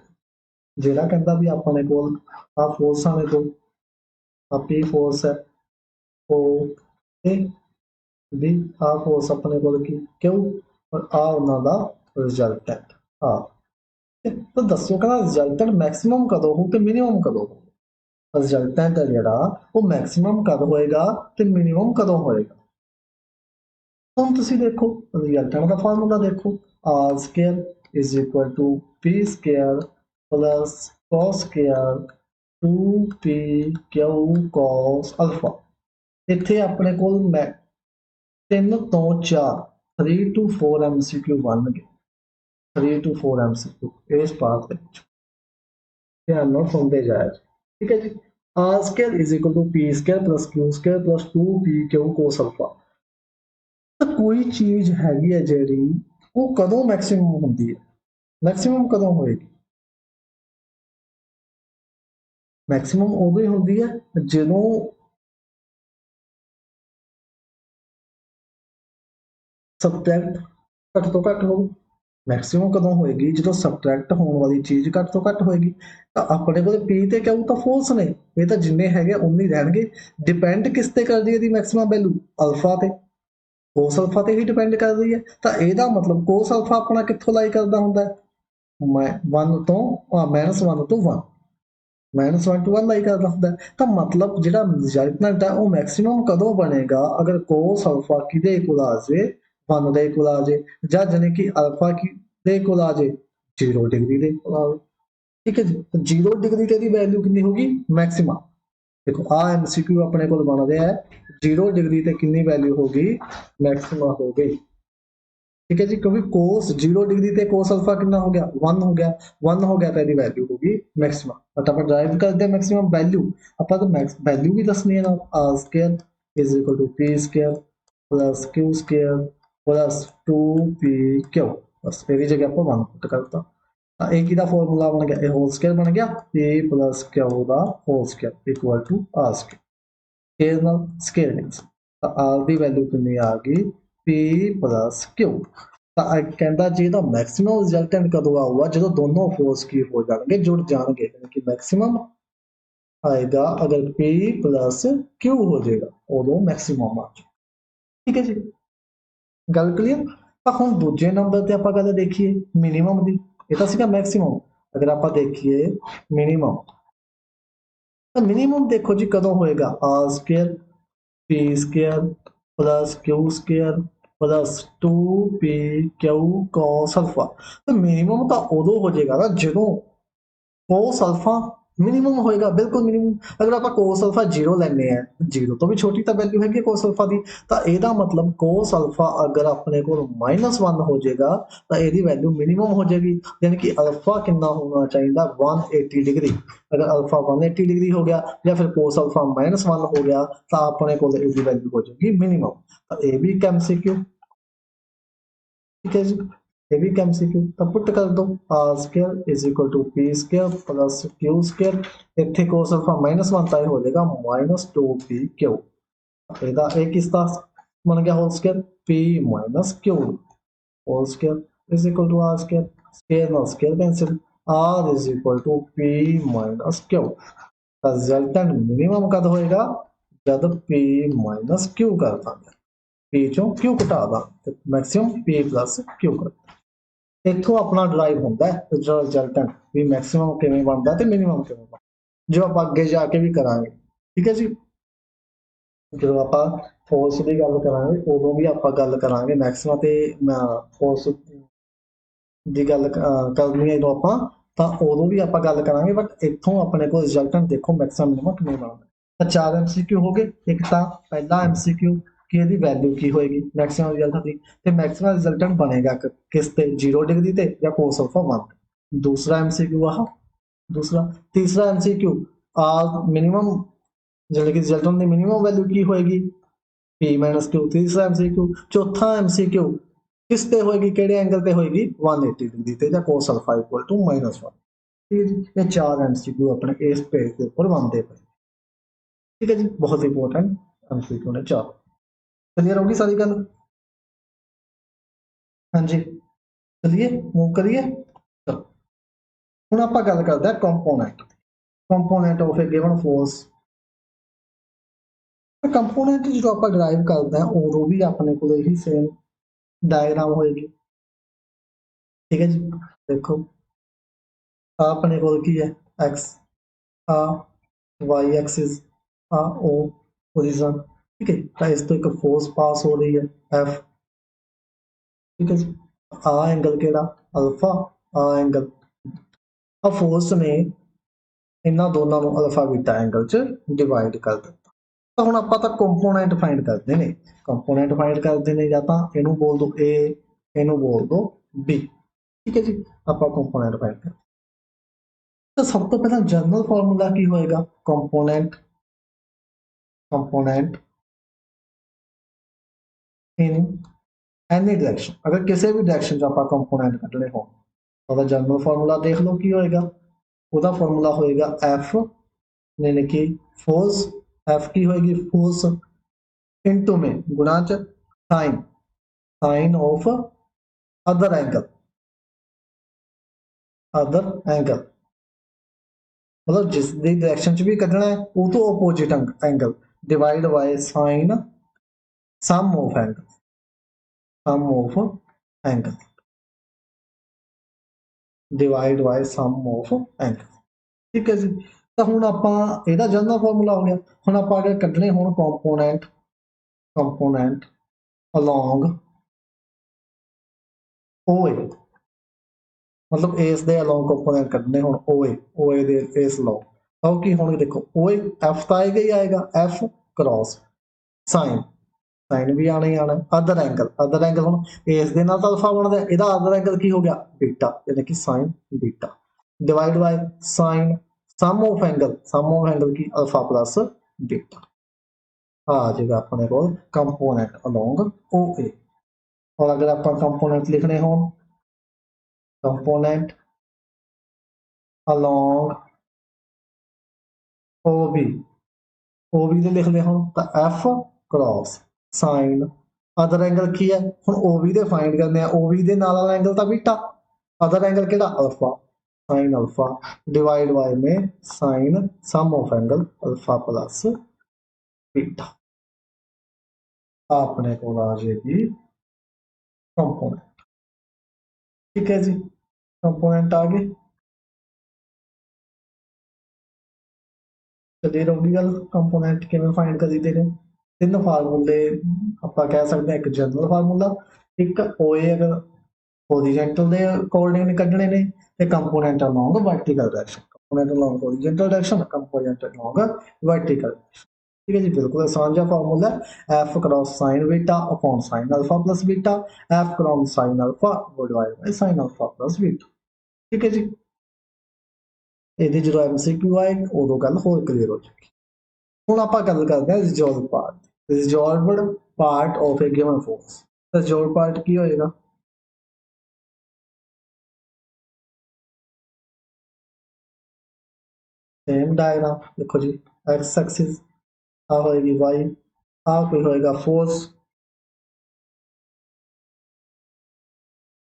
ਜਿਹੜਾ ਕਹਿੰਦਾ ਵੀ ਆਪਣੇ ਕੋਲ ਆ ਫੋਰਸਾਂ ਨੇ ਦੋ, ਆ ਪੀ ਫੋਰਸ ਹੈ ਉਹ ਤੇ ਵੀ ਆ ਫੋਰਸ ਆਪਣੇ ਕੋਲ ਕੀ ਕਿਉਂ, ਔਰ ਆ ਉਹਨਾਂ ਦਾ ਰਿਜ਼ਲਟੈਂਟ ਆ। ਤਾਂ ਦੱਸੋ ਕਹਿੰਦਾ ਰਿਜ਼ਲਟੈਂਟ ਮੈਕਸਿਮਮ ਕਦੋਂ ਹੋ ਤੇ ਮਿਨੀਮਮ ਕਦੋਂ ਹੋ। ਰਿਜ਼ਲਟੈਂਟ ਹੈ ਜਿਹੜਾ ਉਹ ਮੈਕਸਿਮਮ ਕਦ ਹੋਏਗਾ ਤੇ ਮਿਨੀਮਮ ਕਦੋਂ ਹੋਏਗਾ। ਹੁਣ ਤੁਸੀਂ ਦੇਖੋ ਰਿਜ਼ਲਟੈਂਟ ਦਾ ਫਾਰਮੂਲਾ ਦੇਖੋ, R square is equal to P square plus cos square 2p Q cos alpha. इत्थे अपने कोल 3 तो 4 3 to 4 MCQ बन गए, 3 to 4 MCQ इस पार्ट ध्यान नाल सुनते जाए, ठीक है जी। R square is equal to P square plus Q square plus 2p Q cos alpha. तो कोई चीज हैगी है जेडी वो कदों मैक्सिमम होंदी है, मैक्सिमम कदों होएगी, मैक्सिमम उदों ही होंदी है ਜਦੋਂ सबट्रैक्ट घट तो घट हो। मैक्सिमम कदों होएगी जो सबट्रैक्ट होने वाली चीज घट तो घट होएगी। तो अपने को पी ते क्यू तो फोर्स ने, ये तो जिन्ने है उन्ने रहणगे। डिपेंड किस ते कर रही है मैक्सिमम वैल्यू अल्फा ते, कोस अल्फा ते ही डिपेंड कर रही है। तो यदा मतलब कोस अल्फा अपना कित्थों लाई करता हुंदा है, 1 तो -1 तो 1, -1 to 1 लाई करता हुंदा है। तो मतलब जिहड़ा रिजल्टेंट है वो मैक्सिमम कदों बनेगा अगर कोस अल्फा किदे इक्वल आ जाए 1 दे इक्वल आ जाए, ਜਾਂ ਜਾਨੀ कि अल्फा की दे इक्वल आ जाए 0 डिग्री दे इक्वल आ जाए, ठीक है जी। तो 0 डिग्री ते दी वैल्यू कितनी होगी मैक्सिमम। देखो आ एमसीक्यू अपने को बन रहा है 0 डिग्री ते कितनी वैल्यू होगी मैक्सिमम हो गई, ठीक है जी। क्योंकि कोस 0 डिग्री ते कोस अल्फा कितना हो गया 1 हो गया, 1 हो गया तो यदि वैल्यू होगी मैक्सिमम। बट अपन ड्राइव करते हैं मैक्सिमम वैल्यू, अपन तो वैल्यू भी दसनी है ना, R square is equal to P square plus Q square plus 2p Q, बस मेरी जगह पर 1 पुट करता। एक ही फॉर्मूला बन गया, ए होल स्क्वायर बन गया p प्लस क्यू का whole square equal to R square, नाल स्क्वायर मींस आर की वैल्यू कितनी आ गई p प्लस क्यू। कहता जी का मैक्सिमम रिजल्टेंट कदों आऊगा जो दोनों फोर्स की हो जाएंगे जुड़ जाएंगे, कि मैक्सिमम आएगा अगर p प्लस क्यू हो जाएगा उदों मैक्सिमम आ जाए, ठीक है जी। गल क्लीयर। हम दूजे नंबर पर आप गल देखिए मिनीमम की, ये तो सीगा मैक्सिमम। अगर आप देखिए मिनीमम, तो मिनीमम देखो जी कदों होएगा R square P square plus Q square plus 2p Q cos alpha. तो मिनिमम तो उदों हो जाएगा ना जो cos अल्फा मिनिमम होएगा, बिल्कुल मिनिमम। अगर आप cos अल्फा 0 लेने हैं, 0 तो भी छोटी तो वैल्यू है cos अल्फा की, तो यदा मतलब cos अल्फा अगर अपने को -1 हो जाएगा तो यदी वैल्यू मिनिमम हो जाएगी, यानी कि अल्फा कितना होना चाहिए 180 डिग्री। अगर अल्फा 180 डिग्री हो गया या फिर cos अल्फा -1 हो गया तो अपने को इसकी वैल्यू हो जाएगी मिनिमम। तो ये भी एक MCQ, ठीक है जी। ये भी MCQ तो पुट कर दो R square is equal to P square plus Q square, इत्थे cos अल्फा -1 तो हो जाएगा -2p क्यू। ਇਹਦਾ ਇਹ ਕਿਸਦਾ बन गया whole square p minus Q whole square is equal to R square square ना square cancel r is equal to p minus Q resultant minimum कद होएगा जब p माइनस क्यू कर दांगे p चों q घटा दा ते मैक्सिमम p प्लस q कर इथों अपना डराइव होंदा है रिजल्टेंट भी मैक्सिमम किवें बनदा ते मिनिमम किवें बनदा जो आप अगे जाके भी करांगे ठीक है जी जो आप फोर्स की गल करांगे उदों भी आप गल करांगे मैक्सिमम ते फोर्स की गल करनी है जो आप उदों भी आप गल करांगे बट इथों अपने को रिजल्टेंट देखो मैक्सिमम मिनिमम किवें बनदा चार MCQ हो गए एक तो पहला MCQ कि ਇਹਦੀ वैल्यू की होएगी मैक्सिमम रिजल्ट की ਤੇ मैक्सिमम रिजल्टेंट बनेगा किस ते 0 डिग्री ते या cos अल्फा 1 दूसरा MCQ आह दूसरा तीसरा MCQ मिनिमम ਜਿਹੜੇ ਕਿ ਰਿਜ਼ਲਟੈਂਟ ਦੀ ਮਿਨੀਮਮ ਵੈਲਿਊ ਕੀ ਹੋਏਗੀ p q ਤੀਸਰਾ MCQ ਚੌਥਾ MCQ ਕਿਸ ਤੇ ਹੋਏਗੀ ਕਿਹੜੇ ਐਂਗਲ ਤੇ ਹੋਏਗੀ 180 डिग्री ਤੇ ਜਾਂ cos अल्फा = -1 ठीक है जी ये चार MCQ अपने इस पेज के ऊपर बनते पे ठीक है जी बहुत इंपॉर्टेंट MCQ ने चार क्लियर होगी सारी गल हाँ जी चलिए मूव करिए चलो ਹੁਣ ਆਪਾਂ ਗੱਲ ਕਰਦੇ ਹਾਂ component of a given force component ਜਦੋਂ ਆਪਾਂ ਡਰਾਈਵ ਕਰਦੇ ਹਾਂ ਉਦੋਂ ਵੀ ਆਪਣੇ ਕੋਲ ਇਹੀ ਸੇਮ डायग्राम होएगी ठीक है जी देखो अपने को की है एक्स वाई एक्सिस ओ पोजीशन ठीक है तो इस तो एक फोर्स पास हो रही है एफ ठीक है जी एंगल केड़ा अल्फा एंगल अब फोर्स ने इन्हों दोनों अल्फा बीटा एंगल च डिवाइड कर दिता तो हम आप कंपोनेंट फाइंड करते हैं कंपोनेंट फाइंड करते हैं या तो इनू बोल दो ए इनू बोल दो बी ठीक है जी आप कंपोनेंट फाइंड करते तो सब तो पहला जनरल फॉर्मूला की होएगा component component in any direction अगर किसी भी डायरेक्शन च आप कंपोनेंट कटने हो तो जनरल फॉर्मूला देख लो की होएगा ਉਹਦਾ फॉर्मूला होएगा एफ यानी कि फोर्स एफ की होएगी फोर्स इनटू में गुणा च sine sine of other angle मतलब जिस डायरेक्शन च भी कटना है वो तो opposite angle divide by sine sum of angle divide by sum of angle ठीक है जी तो हुण आपां इहदा जनरल फॉर्मूला हो गया हुण आपां अगर कढने होण कंपोनेंट along OA मतलब इस दे along कंपोनेंट कढने होण OA दे इस along तो की होणगे देखो OA F तो आएगा ही आएगा F क्रॉस साइन साइन भी आना ही आना अदर एंगल हुण इस दे नाल अल्फा बनदा इहदा अदर एंगल की हो गया बीटा यानी कि sine beta divide by sine sum of angle की अल्फा प्लस बीटा आ जाएगा अपने को कंपोनेंट अलोंग OA और अगर आप कंपोनेंट लिखने हो कंपोनेंट अलोंग OB दे लिखने हो तो F cross sine other angle की है हुण OB दे फाइंड करने OB दे नाल वाला एंगल तो बीटा अदर एंगल केड़ा alpha sine alpha divide by में sine sum of angle alpha plus beta अपने को आ जाएगी कंपोनेंट ठीक है जी कंपोनेंट आ गए क्लियर होगी गल कंपोनेंट किवें फाइंड करीदे ने तीन फार्मूले ਆਪਾਂ कह सकते हैं एक जनरल फार्मूला एक OA अगर होरिजेंटल दे अकॉर्डिंग कढने ने ते component along vertical direction component along horizontal direction component along vertical ठीक है जी बिल्कुल आसान जा formula F cross sign beta upon sine alpha plus beta F cross sign alpha divide by sine alpha plus beta ठीक है जी ਇਹਦੀ ਜਦੋਂ MCQ ਆਏ ਉਦੋਂ ਗੱਲ ਹੋਰ ਕਲੀਅਰ ਹੋ ਜਾਏਗੀ ਹੁਣ ਆਪਾਂ ਗੱਲ ਕਰਦੇ ਹਾਂ resolved part of a given force resolved part ਕੀ ਹੋਏਗਾ सेम डायग्राम देखो जी एक्स एक्सिस आ होएगी वाई आ कोई होएगा फोर्स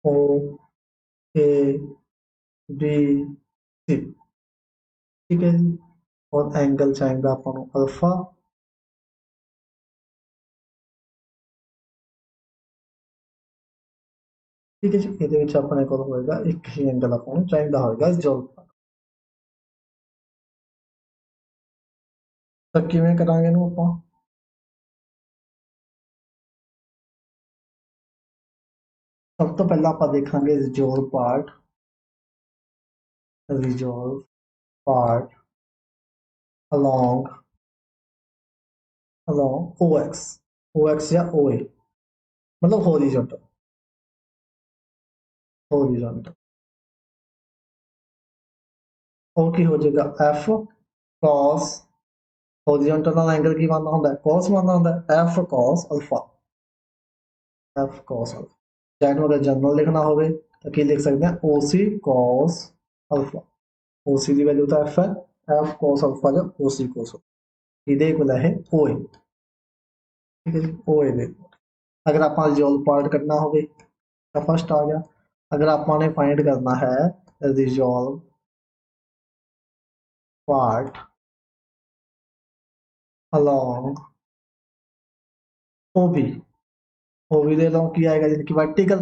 ओ ए बी सी, ठीक है जी। और एंगल चाहेगा अपन अल्फा, ठीक है जी। ये अपने को होगा एक ही एंगल अपन चाहता होगा जो तो किवें करांगे ना ਆਪਾਂ सब तो पहला आप देखेंगे resolve part along along OX या OA, मतलब हॉरिजॉन्टल ओ की हो जाएगा F cos, हॉरिजॉन्टल ਨਾਲ एंगल की बनना होता है cos बनना होता है F cos alpha, F cos alpha. चाहे अगर जनरल लिखना हो तो की लिख सकते हैं OC cos अल्फा, OC की वैल्यू तो F है, F cos अल्फा जो OC cos ये को है OA, ठीक है जी OA दे। अगर आप रिजोल्व पार्ट करना हो तो फर्स्ट आ गया। अगर आपने फाइंड करना है resolve part along OB, OB दे लो की आएगा जिनकी वर्टिकल,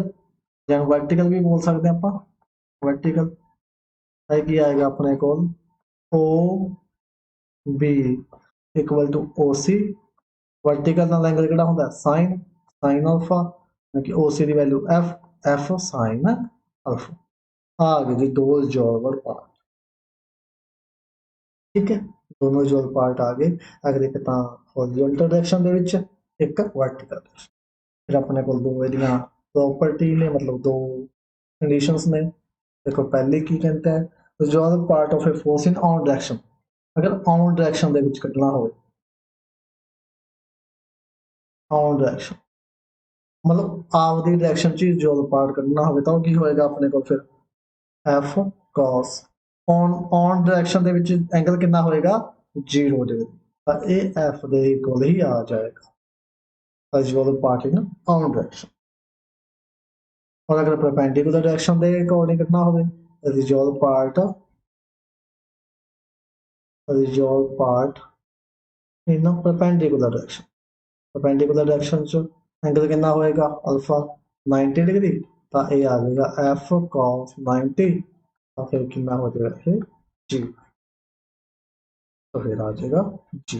जैन वर्टिकल भी बोल सकते हैं आप, वर्टिकल है की आएगा अपने को O B equal to O C, vertical ਨਾਲ एंगल ਕਿਹੜਾ ਹੁੰਦਾ साइन साइन अल्फा, कि ओ सी की value F F sine alpha. आ गए जी दो जॉर्बर पार्ट, ठीक है दोनों जॉर्बर पार्ट आ गए। अगर एक ਤਾਂ हॉरिजॉन्टल डायरेक्शन ਦੇ ਵਿੱਚ ਇੱਕ वर्टिकल, फिर अपने को दो ਇਹਦੀਆਂ प्रॉपर्टी ने मतलब दो कंडीशंस ने। देखो पहले की कहते हैं resolve part of a force in on direction, अगर ऑन डायरेक्शन ਦੇ ਵਿੱਚ ਕੱਢਣਾ ਹੋਵੇ ऑन डायरेक्शन मतलब आपदी डायरेक्शन ਚ रिजॉल्व पार्ट ਕੱਢਣਾ ਹੋਵੇ ਤਾਂ ਉਹ ਕੀ ਹੋਏਗਾ ਆਪਣੇ ਕੋਲ ਫਿਰ F cos ऑन डायरेक्शन ਦੇ ਵਿੱਚ एंगल ਕਿੰਨਾ ਹੋਏਗਾ 0 डिग्री, ਤਾਂ ਇਹ F ਦੇ ਇਕੁਅਲ ਹੀ ਆ ਜਾਏਗਾ resolve part in on direction. और अगर परपेंडिकुलर डायरेक्शन ਦੇ अकॉर्डिंग ਕੱਢਣਾ ਹੋਵੇ resolve part in perpendicular direction, perpendicular direction च एंगल कितना होएगा अल्फा 90 डिग्री, तो ये आ जाएगा एफ cos 90, तो फिर कितना हो जाएगा ये जी, तो फिर आ जाएगा जी।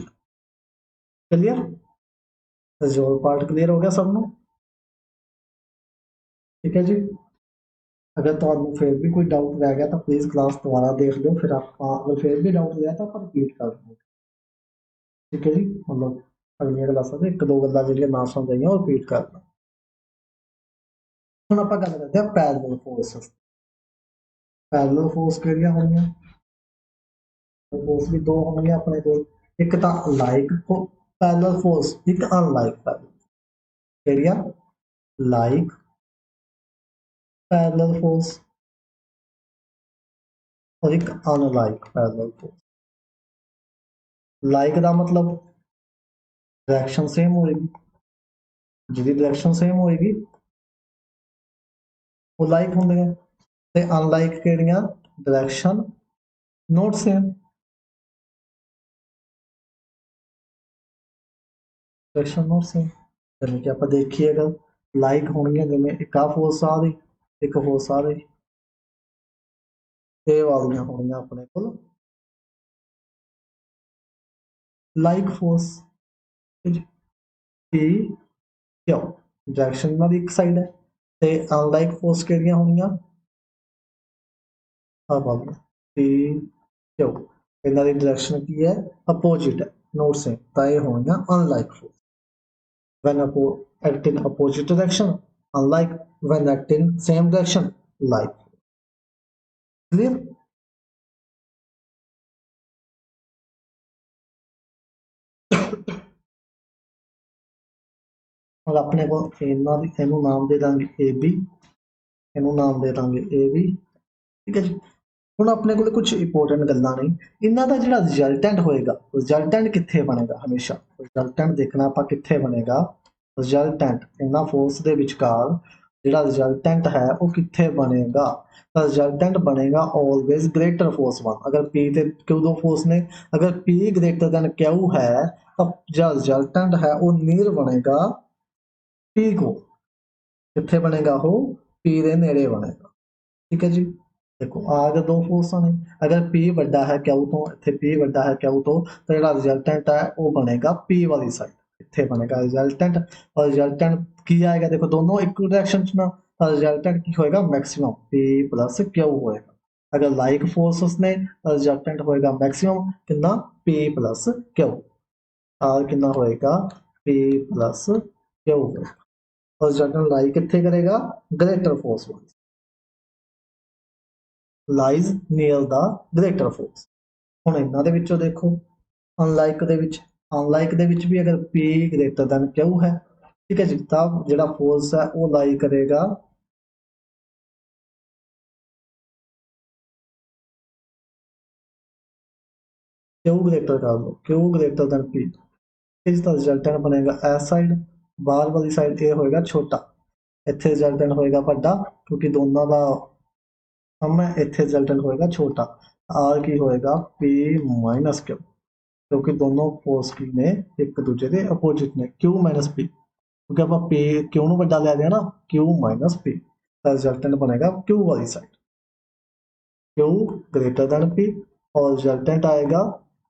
क्लियर, रिजॉल्व पार्ट क्लियर हो गया सबनो, ठीक है जी। अगर तो फिर भी कोई डाउट रह गया तो प्लीज क्लास दोबारा देख लो, फिर आप अगर फिर भी डाउट रहा तो आप रिपीट कर दो, ठीक है जी। मतलब अगली क्लासा एक दो गल्लां ਜਿਹੜੀਆਂ ना समझ आईयां ਉਹ रिपीट कर लो। ਹੁਣ ਆਪਾਂ ਗੱਲ ਕਰਦੇ ਹਾਂ ਪੈਰਲਲ ਫੋਰਸ, पैरेलल फोर्स ਕਿਹੜੀਆਂ ਹੋਣਗੀਆਂ, फोर्स भी दो होंगे अपने को, एक तो लाइक पैरेलल फोर्स, एक अनलाइक पैरेलल, ਕਿਹੜੀਆਂ लाइक पैरेलल फोर्स और एक अनलाइक पैरेलल फोर्स। लाइक का मतलब डायरेक्शन सेम होएगी, जिहदी डायरेक्शन सेम होएगी वो लाइक होंगे, ते अनलाइक ਕਿਹੜੀਆਂ direction not same, direction not same. जिवें कि आप देखिए अगर लाइक होणगियां जिवें एक आ फोर्स आ रही एक फोर्स आ रही, ये वालियां होणगियां अपने कोल लाइक फोर्स, पी क्यों डायरेक्शन ना एक साइड है, ते अनलाइक फोर्स ਕਿਹੜੀਆਂ ਹੋਣਗੀਆਂ ਆ ਵਾਲੀਆਂ पी क्यों, ਇਹਨਾਂ ਦੀ डायरेक्शन ਕੀ ਹੈ अपोजिट है नॉट सेम, ਤਾਂ ਇਹ ਹੋਣਗੀਆਂ unlike force when act in opposite direction, unlike when act in same direction like, clear। और अपने को ਇਹਨਾਂ ਦੀ ਇਹਨੂੰ ਨਾਮ ਦੇ ਦਾਂਗੇ AB, ਇਹਨੂੰ ਨਾਮ ਦੇ ਦਾਂਗੇ AB, ठीक है जी। ਹੁਣ ਆਪਣੇ ਕੋਲ ਕੁਝ ਇੰਪੋਰਟੈਂਟ ਗੱਲਾਂ ਨੇ, ਇਹਨਾਂ ਦਾ ਜਿਹੜਾ ਰਿਜ਼ਲਟੈਂਟ ਹੋਏਗਾ, ਰਿਜ਼ਲਟੈਂਟ ਕਿੱਥੇ ਬਣੇਗਾ, ਹਮੇਸ਼ਾ ਰਿਜ਼ਲਟੈਂਟ ਦੇਖਣਾ ਆਪਾਂ ਕਿੱਥੇ ਬਣੇਗਾ, ਰਿਜ਼ਲਟੈਂਟ ਇਹਨਾਂ ਫੋਰਸ ਦੇ ਵਿਚਕਾਰ ਜਿਹੜਾ ਰਿਜ਼ਲਟੈਂਟ ਹੈ ਉਹ ਕਿੱਥੇ ਬਣੇਗਾ, ਤਾਂ ਰਿਜ਼ਲਟੈਂਟ ਬਣੇਗਾ ਆਲਵੇਜ਼ ਗ੍ਰੇਟਰ ਫੋਰਸ 1। ਅਗਰ P ਤੇ Q ਦੋ ਫੋਰਸ ਨੇ, ਅਗਰ P ਗ੍ਰੇਟਰ ਦੈਨ Q ਹੈ ਤਾਂ ਜਿਹੜਾ ਰਿਜ਼ਲਟੈਂਟ ਹੈ ਉਹ ਨੀਅਰ ਬਣੇਗਾ P ਕੋ। ਕਿੱਥੇ ਬਣੇਗਾ ਉਹ, P ਦੇ ਨੇੜੇ ਬਣੇਗਾ। ਠੀਕ ਹੈ ਜੀ। ਦੇਖੋ ਆ ਗਏ ਦੋ ਫੋਰਸਾਂ ਨੇ, ਅਗਰ P ਵੱਡਾ ਹੈ Q ਤੋਂ, ਇੱਥੇ P ਵੱਡਾ ਹੈ Q ਤੋਂ, ਤਾਂ ਜਿਹੜਾ ਰਿਜ਼ਲਟੈਂਟ ਹੈ ਉਹ ਬਣੇਗਾ P ਵਾਲੀ ਸਾਈਡ। ਇੱਥੇ ਬਣੇਗਾ ਰਿਜ਼ਲਟੈਂਟ, ਔਰ ਰਿਜ਼ਲਟੈਂਟ ਕੀ ਆਏਗਾ, ਦੇਖੋ ਦੋਨੋਂ ਇੱਕੋ ਡਾਇਰੈਕਸ਼ਨ ਚ ਨਾ, ਤਾਂ ਰਿਜ਼ਲਟੈਂਟ ਕੀ ਹੋਏਗਾ, ਮੈਕਸਿਮਮ P ਪਲੱਸ Q ਹੋਏਗਾ। ਅਗਰ ਲਾਈਕ ਫੋਰਸਸ ਨੇ ਤਾਂ ਰਿਜ਼ਲਟੈਂਟ ਹੋਏਗਾ ਮੈਕਸਿਮਮ ਕਿੰਨਾ, P ਪਲੱਸ Q। ਆਰ ਕਿੰਨਾ ਹੋਏਗਾ, P ਪਲੱਸ Q ਹੋਏਗਾ। ਔਰ ਰਿਜ਼ਲਟੈਂਟ ਲਾਈ ਕਿੱਥੇ ਕਰੇਗਾ, ਗ੍ਰੇਟਰ ਫੋਰਸ ਵਾਲੀ, ਲਾਈਜ਼ ਨੀਅਰ ਦਾ ਗ੍ਰੇਟਰ ਫੋਰਸ। ਹੁਣ ਇਹਨਾਂ ਦੇ ਵਿੱਚੋਂ ਦੇਖੋ, ਅਨਲਾਈਕ ਦੇ ਵਿੱਚ, ਅਨਲਾਈਕ ਦੇ ਵਿੱਚ ਵੀ ਅਗਰ P ਗ੍ਰੇਟਰ ਦੈਨ Q ਹੈ, ਠੀਕ ਹੈ ਜੀ, ਤਾਂ ਜਿਹੜਾ ਫੋਰਸ ਹੈ ਉਹ ਲਾਈ ਕਰੇਗਾ Q ਗ੍ਰੇਟਰ ਕਰ ਲਓ, Q ਗ੍ਰੇਟਰ ਦੈਨ P। ਇਸ ਦਾ ਰਿਜ਼ਲਟੈਂਟ ਬਣੇਗਾ ਇਸ ਸਾਈਡ, ਬਾਹਰ ਵਾਲੀ ਸਾਈਡ ਇਹ ਹੋਏਗਾ ਛੋਟਾ, ਇੱਥੇ ਰਿਜ਼ਲਟੈਂਟ ਹੋਏਗਾ ਵੱਡਾ, ਕਿਉਂਕਿ ਦੋਨਾਂ ਦਾ ਸਮ ਹੈ, ਇੱਥੇ ਰਿਜ਼ਲਟੈਂਟ ਹੋਏਗਾ ਛੋਟਾ। ਆਰ ਕੀ ਹੋਏਗਾ, P ਮਾਈਨਸ Q, ਕਿਉਂਕਿ ਦੋਨੋਂ ਫੋਰਸ ਕੀ ਨੇ, ਇੱਕ ਦੂਜੇ ਦੇ ਅਪੋजिट ਨੇ, Q ਮਾਈਨਸ P, क्योंकि आप P Q ਨੂੰ ਵੱਡਾ ਲੈ ਲਿਆ ਨਾ, Q ਮਾਈਨਸ P, ਤਾਂ ਰਿਜ਼ਲਟੈਂਟ ਬਣੇਗਾ Q ਵਾਲੀ side, Q greater then P, ਔਰ ਰਿਜ਼ਲਟੈਂਟ ਆਏਗਾ